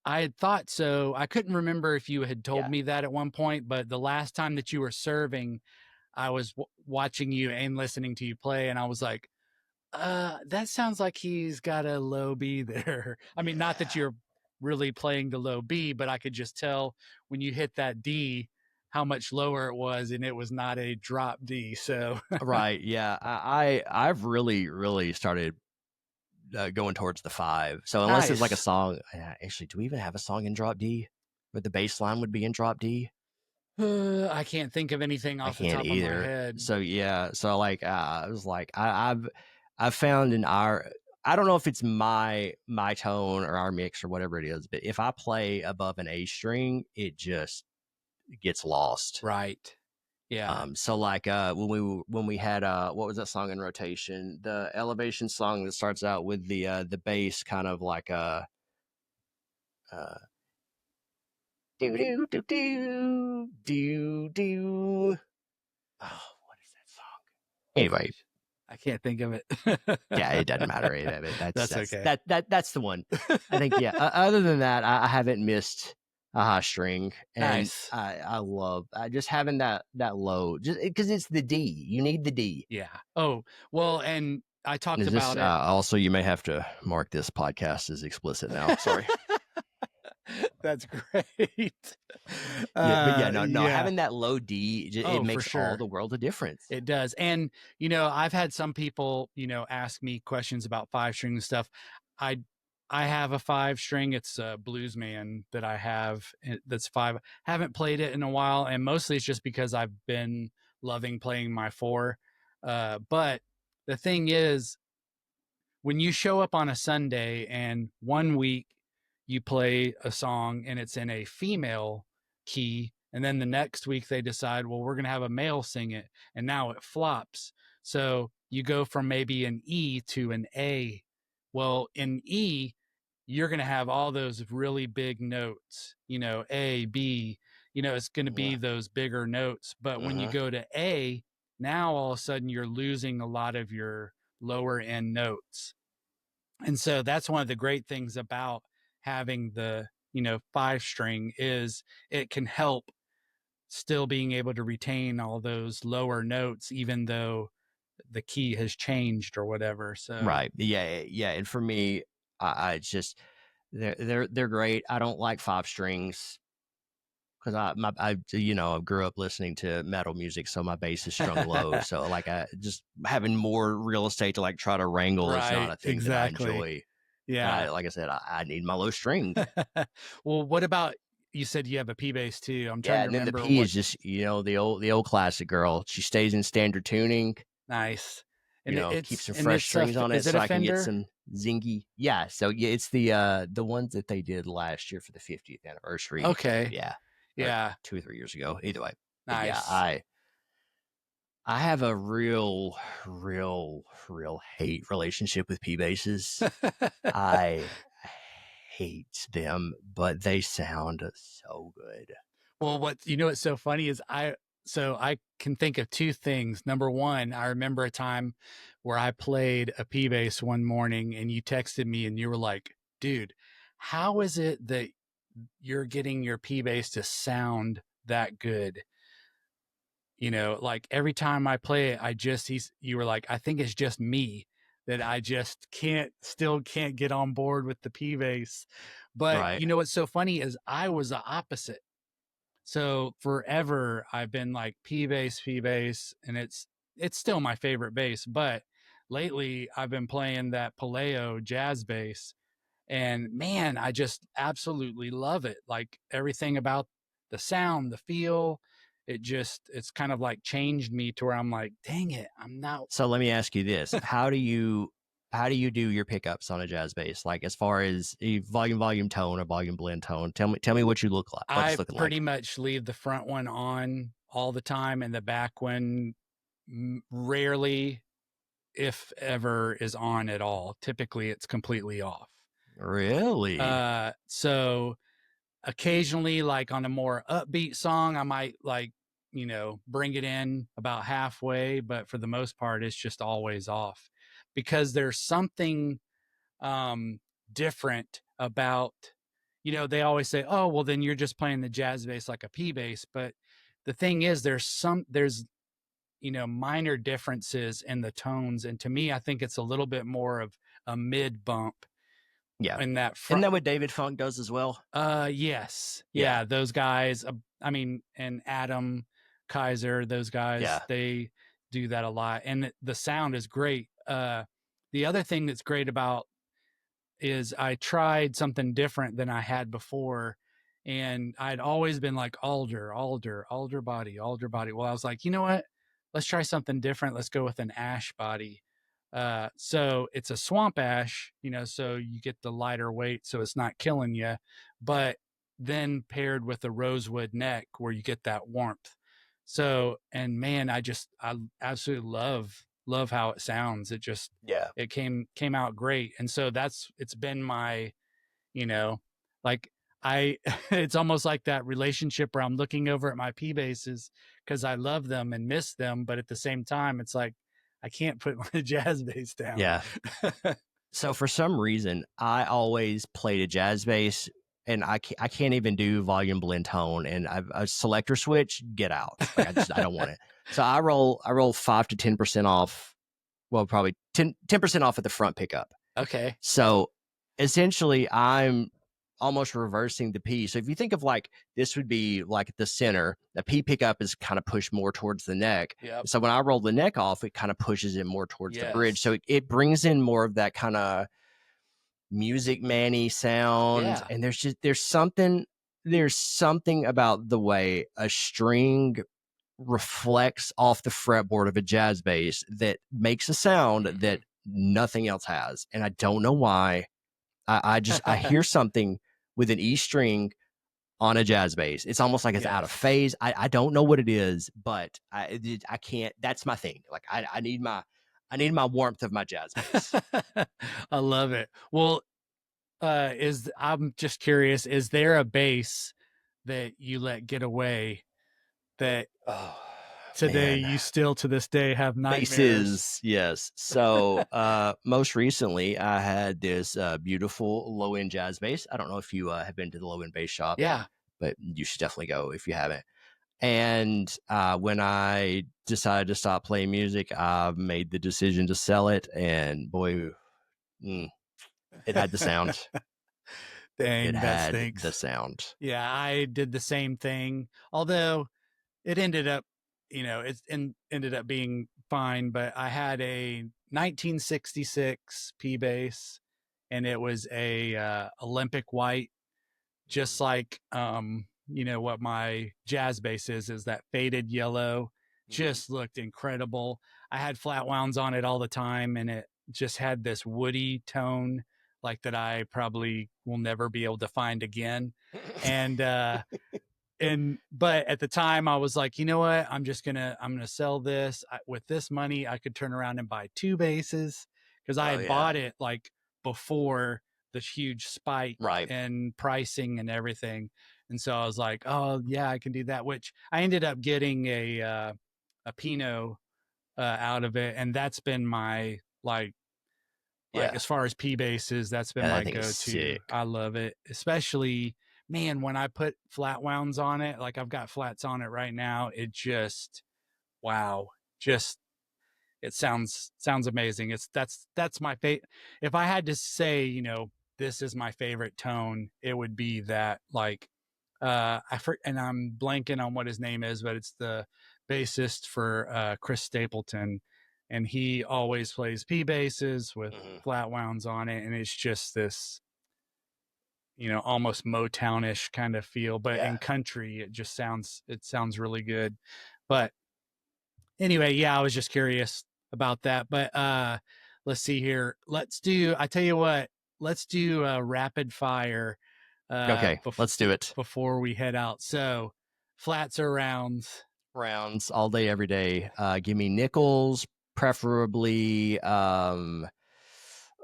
had thought so. I couldn't remember if you had told
Yeah.
me that at one point, but the last time that you were serving, I was watching you and listening to you play, and I was like, that sounds like he's got a low B there. I mean, not that
Yeah.
you're really playing the low B, but I could just tell when you hit that D how much lower it was, and it was not a drop D. So
Right. Yeah. I've really started going towards the 5. So unless it's like a
nice.
song, actually, do we even have a song in drop D where the bass line would be in drop D?
I can't think of anything
I
off the
can't
top of my
either.
head.
So yeah, so like I was like I've found in our, I don't know if it's my tone or our mix or whatever it is, but if I play above an A string, it just gets lost.
Right. Yeah.
So like when we had what was that song in rotation? The elevation song that starts out with the bass kind of like uh do do do do do do. Oh, what is that song? Anyway,
I can't think of it.
yeah, it doesn't matter.
That's okay.
That's the one. I think yeah. Other than that, I haven't missed a high string, and
Nice.
I love just having that low, just because it's the D. You need the D.
Yeah. Oh, well, and I talked
Is this
about it.
also? You may have to mark this podcast as explicit now. Sorry.
That's great.
Yeah, but yeah, no,
Yeah.
having that low D, it
Oh, for
makes all
sure.
the world of difference.
It does. And, I've had some people, ask me questions about five string and stuff. I I have a five string. It's a blues man that I have that's five. Haven't played it in a while, and mostly it's just because I've been loving playing my four. But the thing is, when you show up on a Sunday and one week you play a song and it's in a female key, and then the next week they decide, well, we're going to have a male sing it, and now it flops. So you go from maybe an E to an A. Well, in E, you're going to have all those really big notes, A, B, it's going to
Yeah.
be those bigger notes. But when you
Mm-hmm.
go to A, now all of a sudden you're losing a lot of your lower end notes. And so that's one of the great things about having the, five string is it can help still being able to retain all those lower notes, even though the key has changed or whatever. So
Right. Yeah. Yeah. And for me, I it's just they're great. I don't like 5 strings because I grew up listening to metal music, so my bass is strung low. So like I just having more real estate to like try to wrangle is not
right,
a thing that I
exactly.
enjoy. And
Yeah.
like I said, I need my low string.
Well, what about you said you have a P bass too? I'm trying
Yeah,
to
and then the
remember
P
what
is just the old classic girl. She stays in standard tuning.
nice. And
Keep some
and
fresh
it's a
strings on it
is it
so
a
I can get
Fender?
some zingy. Yeah, so yeah, it's the ones that they did last year for the 50th anniversary.
Okay.
Yeah, or
Yeah.
2 or 3 years ago. Either way, but yeah,
Nice.
I have a real hate relationship with P basses. I hate them, but they sound so good.
Well, what's so funny is I can think of two things. Number one, I remember a time where I played a P bass one morning and you texted me and you were like, dude, how is it that you're getting your P bass to sound that good? Like every time I play it, you were like, I think it's just me that I just still can't get on board with the P bass. But
Right.
what's so funny is I was the opposite. So forever I've been like P bass, and it's still my favorite bass. But lately I've been playing that Paleo jazz bass, and man, I just absolutely love it. Like everything about the sound, the feel, it's kind of like changed me to where I'm like, dang it, I'm not.
So let me ask you this: how do you do your pickups on a jazz bass? Like as far as a volume tone or volume blend tone. Tell me what you look like. What it's
I
looking like.
pretty much leave the front one on all the time, and the back one rarely, if ever, is on at all. Typically it's completely off.
Really?
So occasionally, like on a more upbeat song, I might like, bring it in about halfway, but for the most part, it's just always off because there's something different about, they always say, oh, well, then you're just playing the jazz bass like a P bass. But the thing is, there's minor differences in the tones. And to me, I think it's a little bit more of a mid bump
Yeah.
in that
Isn't
front.
that what David Funk does as well?
Yes.
Yeah.
Yeah. Those guys, I mean, and Adam Kaiser, those guys,
Yeah.
they do that a lot. And the sound is great. The other thing that's great about is I tried something different than I had before. And I'd always been like alder body, alder body. Well, I was like, you know what? Let's try something different. Let's go with an ash body. So it's a swamp ash, so you get the lighter weight, so it's not killing you, but then paired with a rosewood neck where you get that warmth. So, and man, I absolutely love how it sounds.
Yeah.
It came out great. And so it's been my, you know, like it's almost like that relationship where I'm looking over at my P basses because I love them and miss them, but at the same time, it's like I can't put my jazz bass down.
Yeah. So for some reason, I always played a jazz bass, and I can't even do volume blend tone, and a selector switch, get out. Like I don't want it. So I roll 5 to 10% off. Well, probably 10% off at the front pickup.
Okay.
So essentially, I'm almost reversing the P. So if you think of like this would be like the center, the P pickup is kind of pushed more towards the neck.
Yep.
So when I roll the neck off, it kind of pushes it more towards the bridge. So
Yes.
it brings in more of that kind of music manny sound.
Yeah.
And there's something about the way a string reflects off the fretboard of a jazz bass that makes a sound that nothing else has. And I don't know why. I hear something with an E string on a jazz bass. It's almost like it's out of
Yes.
phase. I don't know what it is, but I can't. That's my thing. Like I need my warmth of my jazz bass.
I love it. Well, I'm just curious, is there a bass that you let get away that
Oh
today
man,
you still to this day have nightmares?
basses, yes. So most recently, I had this beautiful low end jazz bass. I don't know if you have been to the low end bass shop,
Yeah.
but you should definitely go if you haven't. And when I decided to stop playing music, I made the decision to sell it. And boy, it had the sound. It
Dang, that
had the
stinks.
sound.
Yeah, I did the same thing. Although it ended up, ended up being fine. But I had a 1966 P bass, and it was a Olympic white, just like what my jazz bass is that faded yellow. Just looked incredible. I had flat wounds on it all the time, and it just had this woody tone like that I probably will never be able to find again. And but at the time I was like, you know what, I'm gonna sell this. With this money I could turn around and buy two basses because I
Oh
had
yeah.
bought it like before this huge spike
Right.
in pricing and everything. And so I was like, oh yeah, I can do that. Which I ended up getting a Pinot out of it, and that's been my like
Yeah.
as far as P bases, that's been
Yeah, that
my
thing is
go-to.
sick.
I love it, especially man when I put flat wounds on it. Like I've got flats on it right now. It just wow, just it sounds amazing. That's my favorite. If I had to say, this is my favorite tone, it would be that like and I'm blanking on what his name is, but it's the bassist for Chris Stapleton, and he always plays P basses with
Mhm.
flat wounds on it, and it's just this almost Motownish kind of feel, but
Yeah.
in country it sounds really good. But anyway, yeah, I was just curious about that. But let's see here. I tell you what, let's do a rapid fire
Okay, let's do it.
before we head out. So flats or rounds?
Rounds all day, every day. Give me nickels, preferably.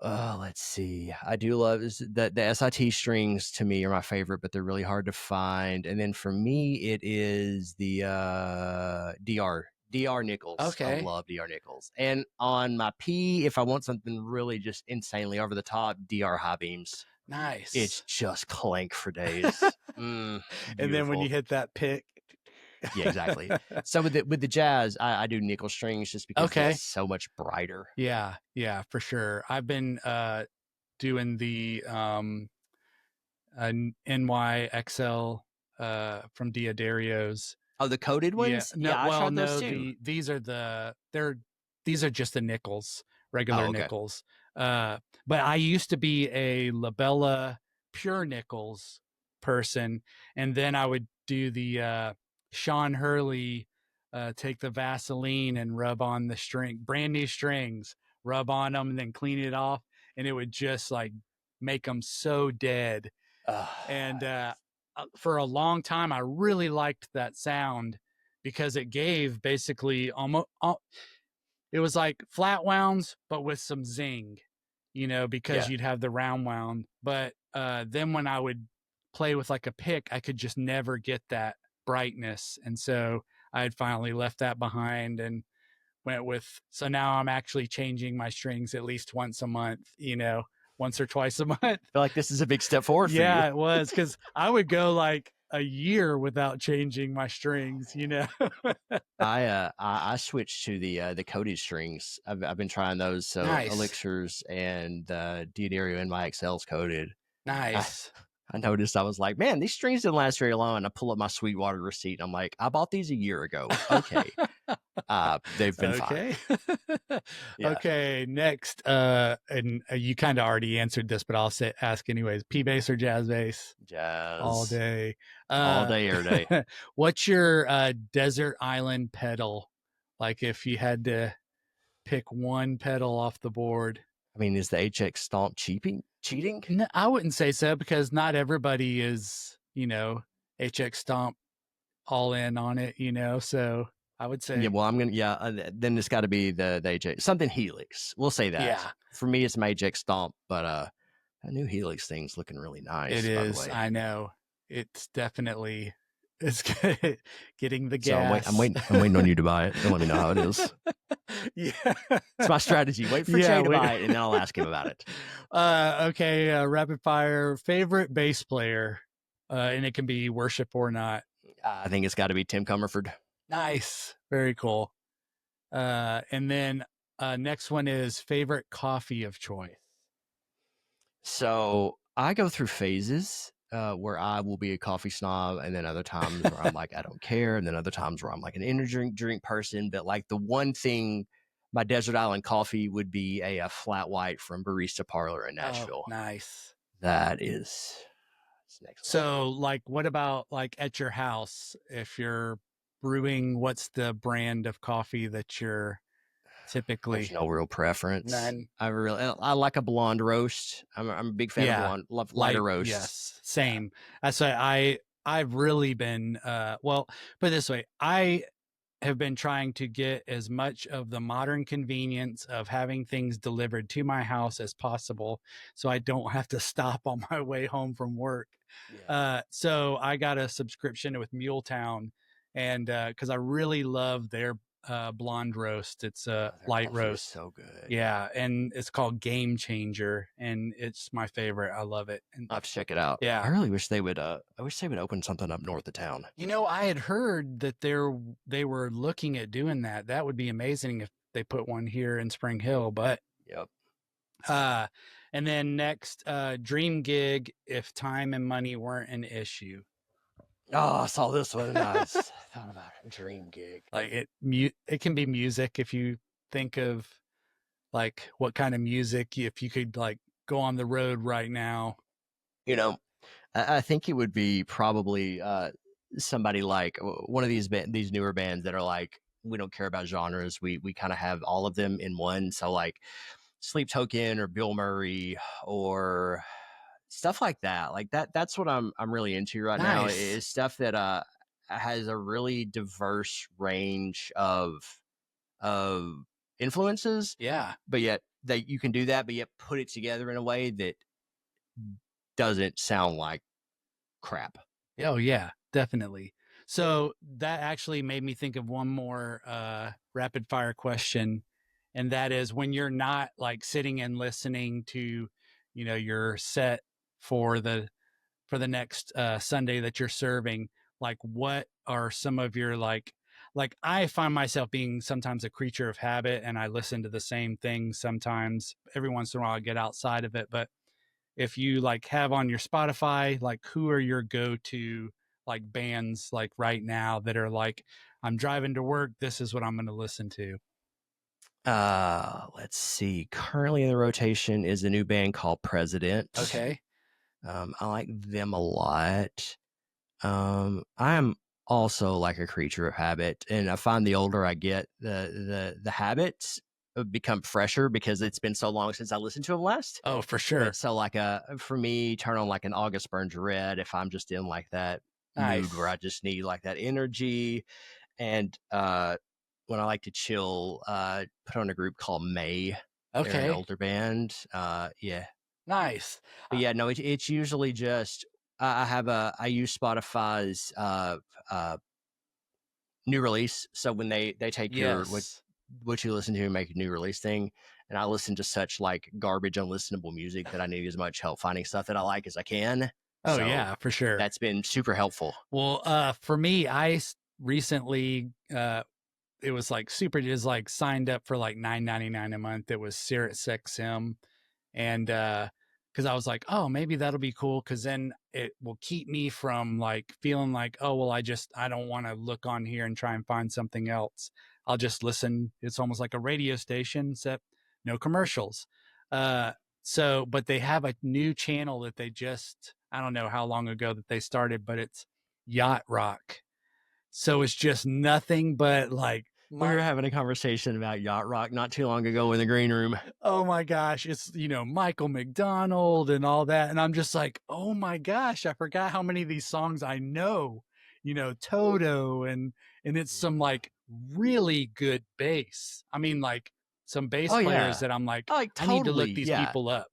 Let's see. I do love the SIT strings. To me, are my favorite, but they're really hard to find. And then for me, it is the DR nickels. I
Okay,
love DR nickels. And on my P, if I want something really just insanely over the top, DR high beams. It's
nice.
just clank for days.
And then when you
Beautiful.
hit that pick.
Yeah, exactly. So with the jazz, I do nickel strings just because it's
Okay.
so much brighter.
Yeah, for sure. I've been doing the NYXL from Diodario's.
Oh, the coated
Yeah,
ones?
no,
Yeah, I
well,
tried those
no,
too.
these are just the nickels,
Oh,
regular
okay.
nickels. But I used to be a Labella pure nickels person, and then I would do the Sean Hurley, take the Vaseline and rub on the brand new strings, rub on them, and then clean it off, and it would just like make them so dead. And for a long time, I really liked that sound because it gave basically almost, it was like flat wounds, but with some zing, because
yeah.
you'd have the round wound. But then when I would play with like a pick, I could just never get that brightness. And so I had finally left that behind and so now I'm actually changing my strings at least once a month, once or twice a month.
I feel like this is a big step forward for you.
Yeah, it was because I would go like a year without changing my strings.
I switched to the coated strings. I've been trying those. So
Nice,
Elixirs and Diodario and my XL's coated. I,
nice.
I noticed I was like, man, these strings didn't last very long. And I pull up my Sweetwater receipt. And I'm like, I bought these a year ago. Okay. They've been fine.
Okay.
Yeah.
Okay, next, and you kind of already answered this, but I'll ask anyways. P bass or jazz bass? All
Jazz.
day.
All day, every day.
What's your desert island pedal? Like if you had to pick one pedal off the board.
I mean, is the HX Stomp cheating?
No, I wouldn't say so because not everybody is, HX Stomp all in on it, So I would
Yeah,
say,
well, I'm gonna. Yeah, then it's got to be the HX something Helix. We'll say that.
yeah,
For me, it's my HX Stomp, but that new Helix thing's looking really
it
nice. By the
is.
way,
I know it's definitely it's good. Getting the
so I'm
gas.
waiting on you to buy it. Don't let me know how it is.
Yeah,
It's my strategy. Wait for
yeah.
Jay to buy it, and then I'll ask him about it.
Okay. Rapid fire. Favorite bass player, and it can be worship or not.
I think it's got to be Tim Comerford.
Nice. Very cool. And then next one is favorite coffee of choice.
So I go through phases where I will be a coffee snob, and then other times where I'm like, I don't care, and then other times where I'm like an energy drink person. But like the one thing, my desert island coffee would be a flat white from Barista Parlor in
Oh,
Nashville.
nice.
That is it's next level.
So, like, what about like at your house? If you're brewing, what's the brand of coffee that you're typically?
There's no real preference.
None.
I like a blonde roast. I'm a big fan of blonde, love lighter roasts.
Yes, same. That's why I've really been well, put it this way, I have been trying to get as much of the modern convenience of having things delivered to my house as possible so I don't have to stop on my way home from work.
Yeah.
So I got a subscription with Muletown, and because I really love their blonde roast. It's a
Oh, their
light
coffee is
roast.
so good.
Yeah, and it's called Game Changer, and it's my favorite. I love it. And
I'll have to check it out.
yeah,
I really wish they would. I wish they would open something up north of town.
I had heard that they were looking at doing that. That would be amazing if they put one here in Spring Hill. But
Yep.
uh, and then next, dream gig if time and money weren't an issue.
Oh, I saw this one and I was thought about a dream gig.
Like it can be music if you think of like what kind of music if you could like go on the road right now.
You know, I think it would be probably somebody like one of these newer bands that are like, we don't care about genres. We kind of have all of them in one. So like Sleep Token or Bill Murray or stuff like that. Like that's what I'm really into right now,
Nice.
is stuff that has a really diverse range of influences,
Yeah.
but yet that you can do that, but yet put it together in a way that doesn't sound like crap.
Oh yeah, definitely. So that actually made me think of one more rapid fire question, and that is when you're not like sitting and listening to, your set for the next Sunday that you're serving, like what are some of your like I find myself being sometimes a creature of habit and I listen to the same thing sometimes. Every once in a while I get outside of it, but if you like have on your Spotify, like who are your go-to like bands like right now that are like, I'm driving to work, this is what I'm going to listen to?
Let's see. Currently in the rotation is a new band called President.
Okay.
I like them a lot. I'm also like a creature of habit, and I find the older I get, the habits become fresher because it's been so long since I listened to them last.
Oh, for sure.
So like for me, turn on like an August Burns Red if I'm just in like that mood where
Nice.
I just need like that energy. And when I like to chill, put on a group called May. They're an
Okay.
older band. Yeah.
Nice.
But yeah, no, it's usually just I use Spotify's new release. So when they take your
Yes.
what you listen to and make a new release thing, and I listen to such like garbage unlistenable music that I need as much help finding stuff that I like as I can.
Oh
So
yeah, for sure.
that's been super helpful.
Well, for me, recently, it was like super, just like signed up for like $9.99 a month. It was Sirius XM. And because I was like, oh, maybe that'll be cool, because then it will keep me from like feeling like, oh well, I don't want to look on here and try and find something else. I'll just listen. It's almost like a radio station, except no commercials. uh so but they have a new channel that they just, I don't know how long ago that they started, but it's Yacht Rock. So it's just nothing but like
We were having a conversation about yacht rock not too long ago in the green room.
oh my gosh, it's, Michael McDonald and all that. And I'm just like, oh my gosh, I forgot how many of these songs I know, Toto, and it's some like really good bass. I mean, like some bass
Oh
players
yeah,
that I'm like,
like
I need to
totally.
look these
Yeah,
people up,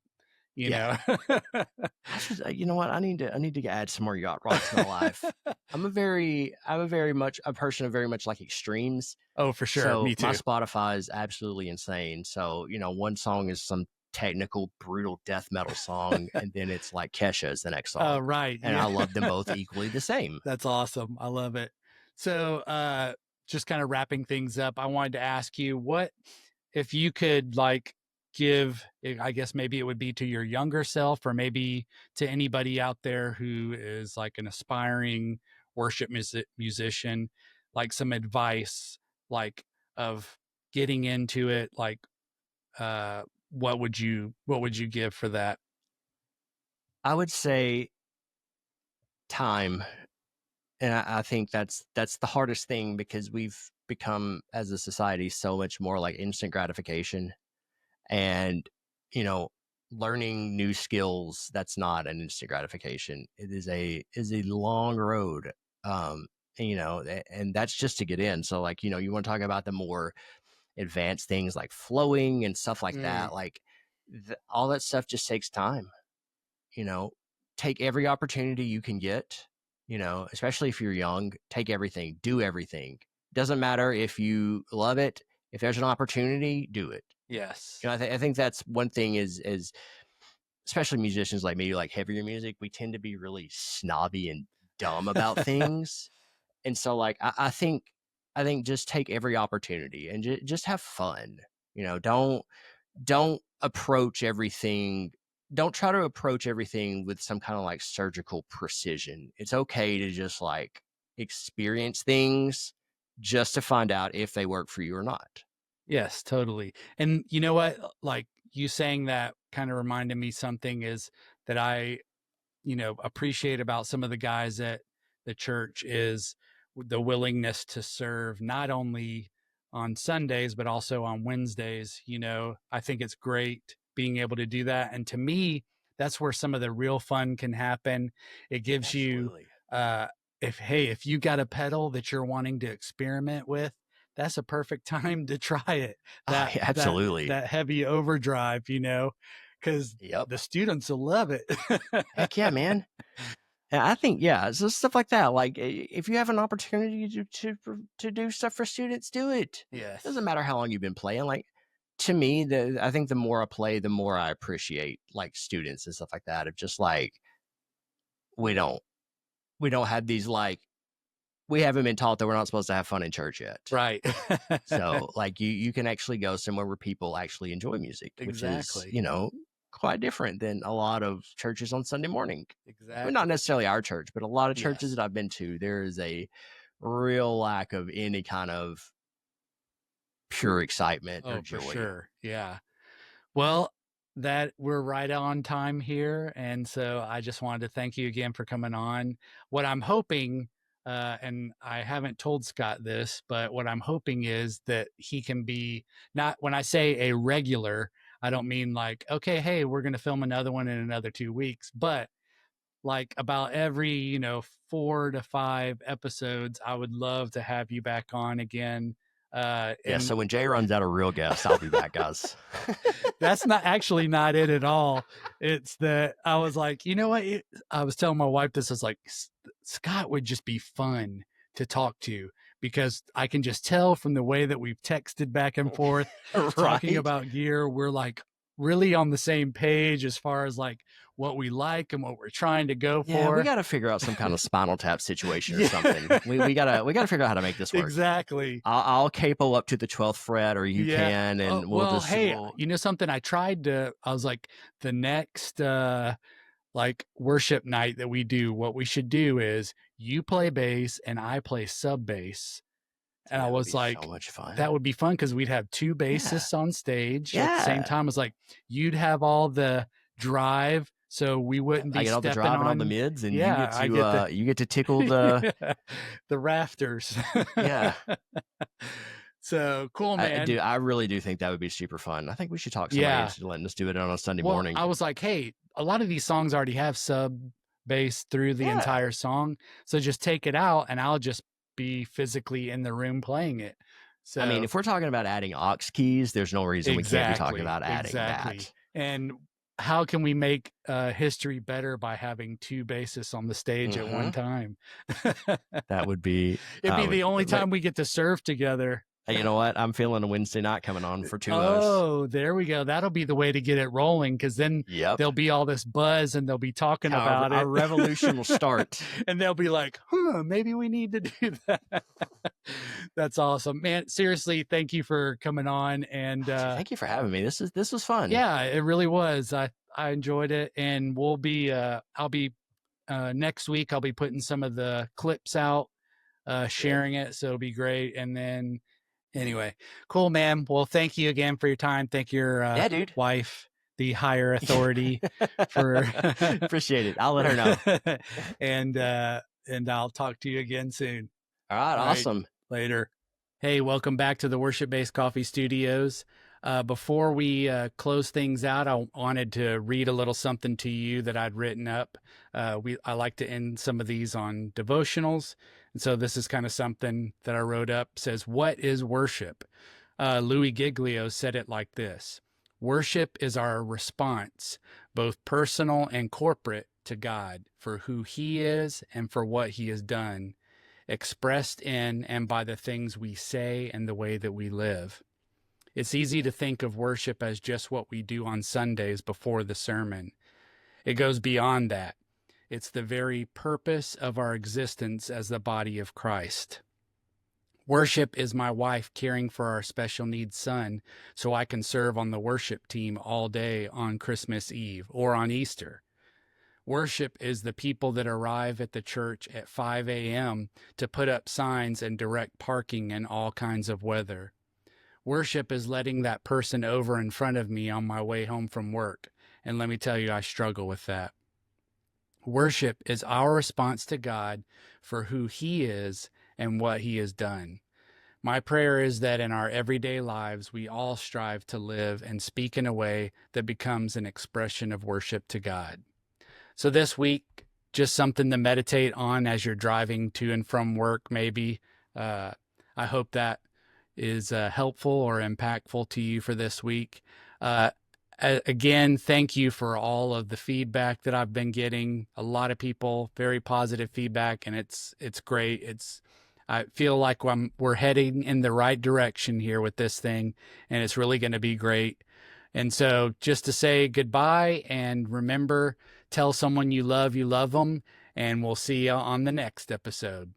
you
yeah.
know?
I should, you know what? I need to add some more yacht rocks in my life. I'm a very much a person of very much like extremes.
Oh, for sure.
So
Me
my
too.
Spotify is absolutely insane. So one song is some technical brutal death metal song, and then it's like Kesha is the next
Oh,
song,
right.
and
Yeah.
I love them both equally the same.
That's awesome. I love it. So, just kind of wrapping things up, I wanted to ask you, what if you could like give, I guess maybe it would be to your younger self, or maybe to anybody out there who is like an aspiring worship musician, like some advice, like of getting into it, like what would you give for that?
I would say time, and I think that's the hardest thing because we've become as a society so much more like instant gratification, and you know learning new skills, that's not an instant gratification. It is a long road. and that's just to get in. So like, you want to talk about the more advanced things like flowing and stuff like
Mm,
that. Like all that stuff just takes time, you know, take every opportunity you can get, especially if you're young, take everything, do everything. Doesn't matter if you love it. If there's an opportunity, do it.
yes.
I think that's one thing is especially musicians like me, like heavier music, we tend to be really snobby and dumb about things. And so like, I think just take every opportunity and just have fun. Don't approach everything. Don't try to approach everything with some kind of like surgical precision. It's okay to just like experience things just to find out if they work for you or not.
Yes, totally. And you know what? Like you saying that kind of reminded me something is that I, appreciate about some of the guys at the church is the willingness to serve not only on Sundays, but also on Wednesdays. I think it's great being able to do that. And to me, that's where some of the real fun can happen. It gives you,
Absolutely.
uh, if you got a pedal that you're wanting to experiment with, that's a perfect time to try it.
Oh,
That
yeah,
that
absolutely.
that heavy overdrive, because
Yep.
the students will love it.
Heck yeah, man. Yeah, I think so stuff like that. Like if you have an opportunity to do stuff for students, do it. Doesn't
Yes.
matter how long you've been playing. Like to me, I think the more I play, the more I appreciate like students and stuff like that. Of just like we don't we don't have these like we haven't been taught that we're not supposed to have fun in church yet.
Right.
So like you can actually go somewhere where people actually enjoy music, which is
Exactly.
quite different than a lot of churches on Sunday morning. Well, not
Exactly.
necessarily our church, but a lot of churches
Yes.
that I've been to, there is a real lack of any kind of pure excitement or
Oh, for
joy.
sure. Yeah. Well, that we're right on time here. And so I just wanted to thank you again for coming on. What I'm hoping, and I haven't told Scott this, but what I'm hoping is that he can be not when I say a regular, I don't mean like, okay, hey, we're going to film another one in another 2 weeks, but like about every 4 to 5 episodes, I would love to have you back on again.
Yeah,
And
so when Jay runs out of real guests, I'll be back, guys.
that's not actually not it at all. It's that I was like, you know what? I was telling my wife this is like Scott would just be fun to talk to because I can just tell from the way that we've texted back and forth talking
Right?
about gear. We're like really on the same page as far as like what we like and what we're trying to go
Yeah, we
for.
got to figure out some kind of Spinal Tap situation or
Yeah,
something. We gotta figure out how to make this work.
exactly.
I'll capo up to the 12th fret, or you
Yeah.
can, and we'll
Well,
just
hey,
we'll
you know something? I was like, the next like worship night that we do, what we should do is you play bass and I play sub bass. And
dude,
I
that would
was
be so
like,
much fun.
that would be fun because we'd have two
Yeah,
bassists on stage at the same
yeah.
time. It's like you'd have all the drive, so we
Yep,
wouldn't
I
be
get all the
stepping
drive and all the
on.
mids, and
Yeah, I get the
you get to tickle the
the rafters.
yeah.
So cool,
I
man.
do. I really do think that would be super fun. I think we should talk somebody
Yeah.
into letting us do it on a Sunday
Well,
morning.
I was like, hey, a lot of these songs already have sub bass through the
Yeah,
entire song. So just take it out and I'll just be physically in the room playing it.
I mean,
So
if we're talking about adding aux keys, there's no reason we can't be talking
exactly,
about adding
exactly.
that.
And how can we make history better by having two bassists on the stage at one
Hmm.
time?
That would be.
It'd be the only
But
time we get to serve together.
you know what? I'm feeling a Wednesday night coming on for two of us.
Oh, there we go. That'll be the way to get it rolling because then
Yep.
there'll be all this buzz and they'll be talking about
Our
it.
revolution will start.
And they'll be like, maybe we need to do that. That's awesome. Man, seriously, thank you for coming on. And
Dude, thank you for having me. This was fun.
yeah, it really was. I enjoyed it. And I'll be next week, I'll be putting some of the clips out,
Good.
sharing it. So it'll be great. And then anyway, cool, man. Well, thank you again for your time. Thank your
Yeah, dude.
wife, the higher authority, for
Appreciate it. I'll let her know.
and I'll talk to you again soon.
All right.
All right,
Awesome.
later. Hey, welcome back to the Worship Based Coffee Studios. Before we close things out, I wanted to read a little something to you that I'd written up. I like to end some of these on devotionals. And so this is kind of something that I wrote up. It says, what is worship? Louis Giglio said it like this: worship is our response, both personal and corporate, to God for who he is and for what he has done, expressed in and by the things we say and the way that we live. It's easy to think of worship as just what we do on Sundays before the sermon. It goes beyond that. It's the very purpose of our existence as the body of Christ. Worship is my wife caring for our special needs son so I can serve on the worship team all day on Christmas Eve or on Easter. Worship is the people that arrive at the church at 5 a.m. to put up signs and direct parking in all kinds of weather. Worship is letting that person over in front of me on my way home from work. And let me tell you, I struggle with that. Worship is our response to God for who he is and what he has done. My prayer is that in our everyday lives, we all strive to live and speak in a way that becomes an expression of worship to God. So this week, just something to meditate on as you're driving to and from work, maybe. I hope that is helpful or impactful to you for this week. Again, thank you for all of the feedback that I've been getting. A lot of people, very positive feedback, and it's great. I feel like we're heading in the right direction here with this thing, and it's really going to be great. And so just to say goodbye, and remember, tell someone you love them, and we'll see you on the next episode.